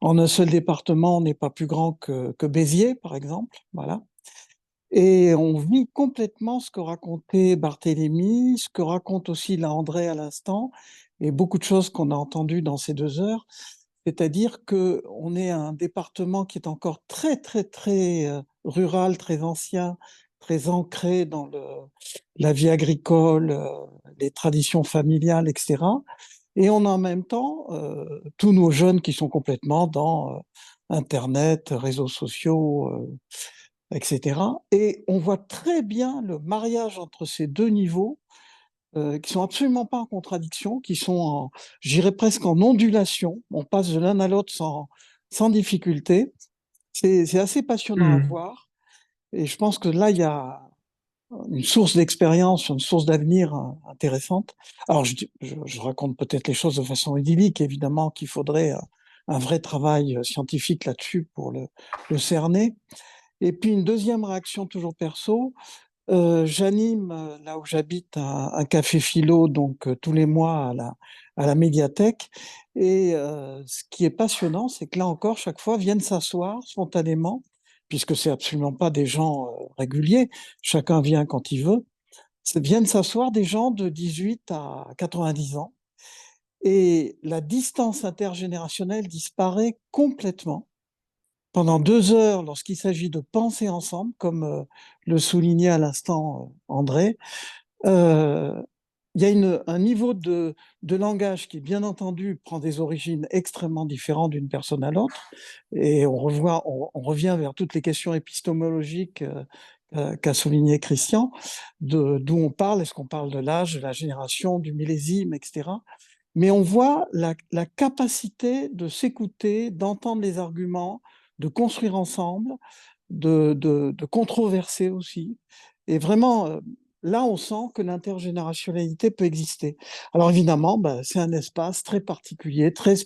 en un seul département, on n'est pas plus grand que Béziers, par exemple. Voilà. Et on vit complètement ce que racontait Barthélemy, ce que raconte aussi là André à l'instant, et beaucoup de choses qu'on a entendues dans ces 2 heures. C'est-à-dire qu'on est un département qui est encore très, très, très rural, très ancien, très ancré dans la vie agricole, les traditions familiales, etc. Et on a en même temps tous nos jeunes qui sont complètement dans Internet, réseaux sociaux, etc. Et on voit très bien le mariage entre ces 2 niveaux qui sont absolument pas en contradiction, qui sont, j'irais presque en ondulation. On passe de l'un à l'autre sans difficulté. C'est assez passionnant à voir. Et je pense que là, il y a une source d'expérience, une source d'avenir intéressante. Alors, je raconte peut-être les choses de façon idyllique, évidemment qu'il faudrait un vrai travail scientifique là-dessus pour le cerner. Et puis, une deuxième réaction toujours perso, j'anime, là où j'habite, un café philo, donc tous les mois à la médiathèque. Et ce qui est passionnant, c'est que là encore, chaque fois, viennent s'asseoir spontanément, puisque c'est absolument pas des gens réguliers, chacun vient quand il veut, viennent s'asseoir des gens de 18 à 90 ans. Et la distance intergénérationnelle disparaît complètement. Pendant 2 heures, lorsqu'il s'agit de penser ensemble, comme le soulignait à l'instant André, il y a un niveau de langage qui, bien entendu, prend des origines extrêmement différentes d'une personne à l'autre. Et on revient vers toutes les questions épistémologiques qu'a souligné Christian, d'où on parle, est-ce qu'on parle de l'âge, de la génération, du millésime, etc. Mais on voit la capacité de s'écouter, d'entendre les arguments, de construire ensemble, de controverser aussi. Et vraiment, là, on sent que l'intergénérationnalité peut exister. Alors évidemment, c'est un espace très particulier, très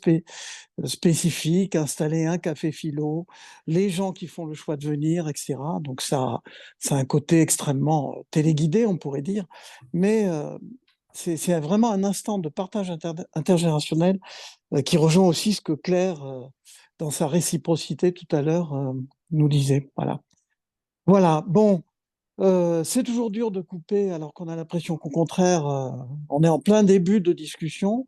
spécifique, installer un café philo, les gens qui font le choix de venir, etc. Donc ça a un côté extrêmement téléguidé, on pourrait dire. Mais c'est vraiment un instant de partage intergénérationnel qui rejoint aussi ce que Claire, dans sa réciprocité tout à l'heure, nous disait. Voilà. Bon, c'est toujours dur de couper alors qu'on a l'impression qu'au contraire, on est en plein début de discussion.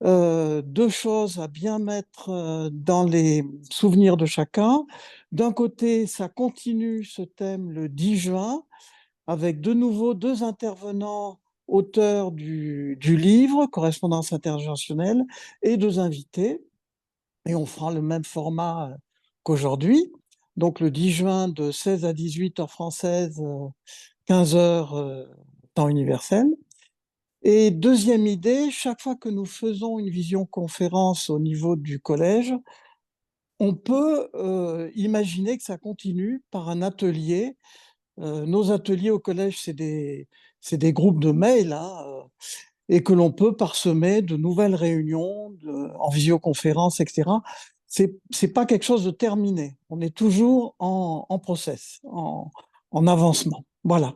2 choses à bien mettre dans les souvenirs de chacun. D'un côté, ça continue ce thème le 10 juin, avec de nouveau 2 intervenants auteurs du livre, Correspondance intergénérationnelle, et 2 invités. Et on fera le même format qu'aujourd'hui. Donc le 10 juin de 16 à 18 heures françaises, 15 heures temps universel. Et deuxième idée, chaque fois que nous faisons une visioconférence au niveau du collège, on peut imaginer que ça continue par un atelier. Nos ateliers au collège, c'est des groupes de mails, hein, et que l'on peut parsemer de nouvelles réunions en visioconférence, etc. C'est pas quelque chose de terminé. On est toujours en process, en avancement. Voilà.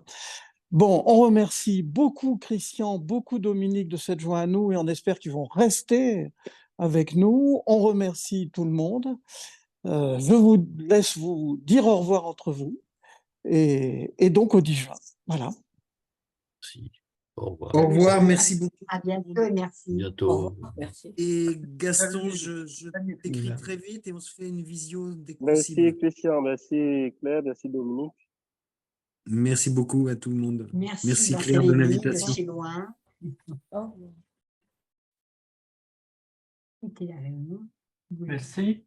Bon, on remercie beaucoup Christian, beaucoup Dominique de s'être joints à nous et on espère qu'ils vont rester avec nous. On remercie tout le monde. Je vous laisse vous dire au revoir entre vous et donc au 10 juin. Voilà. Merci. Au revoir. Au revoir, merci beaucoup. À bientôt et merci. Bientôt. Au revoir, merci. Et Gaston, je t'écris très vite et on se fait une visio dès que Merci possible. Christian, merci Claire, merci Dominique. Merci beaucoup à tout le monde. Merci Claire de Barthélemy, l'invitation. merci loin. C'était la réunion. Merci.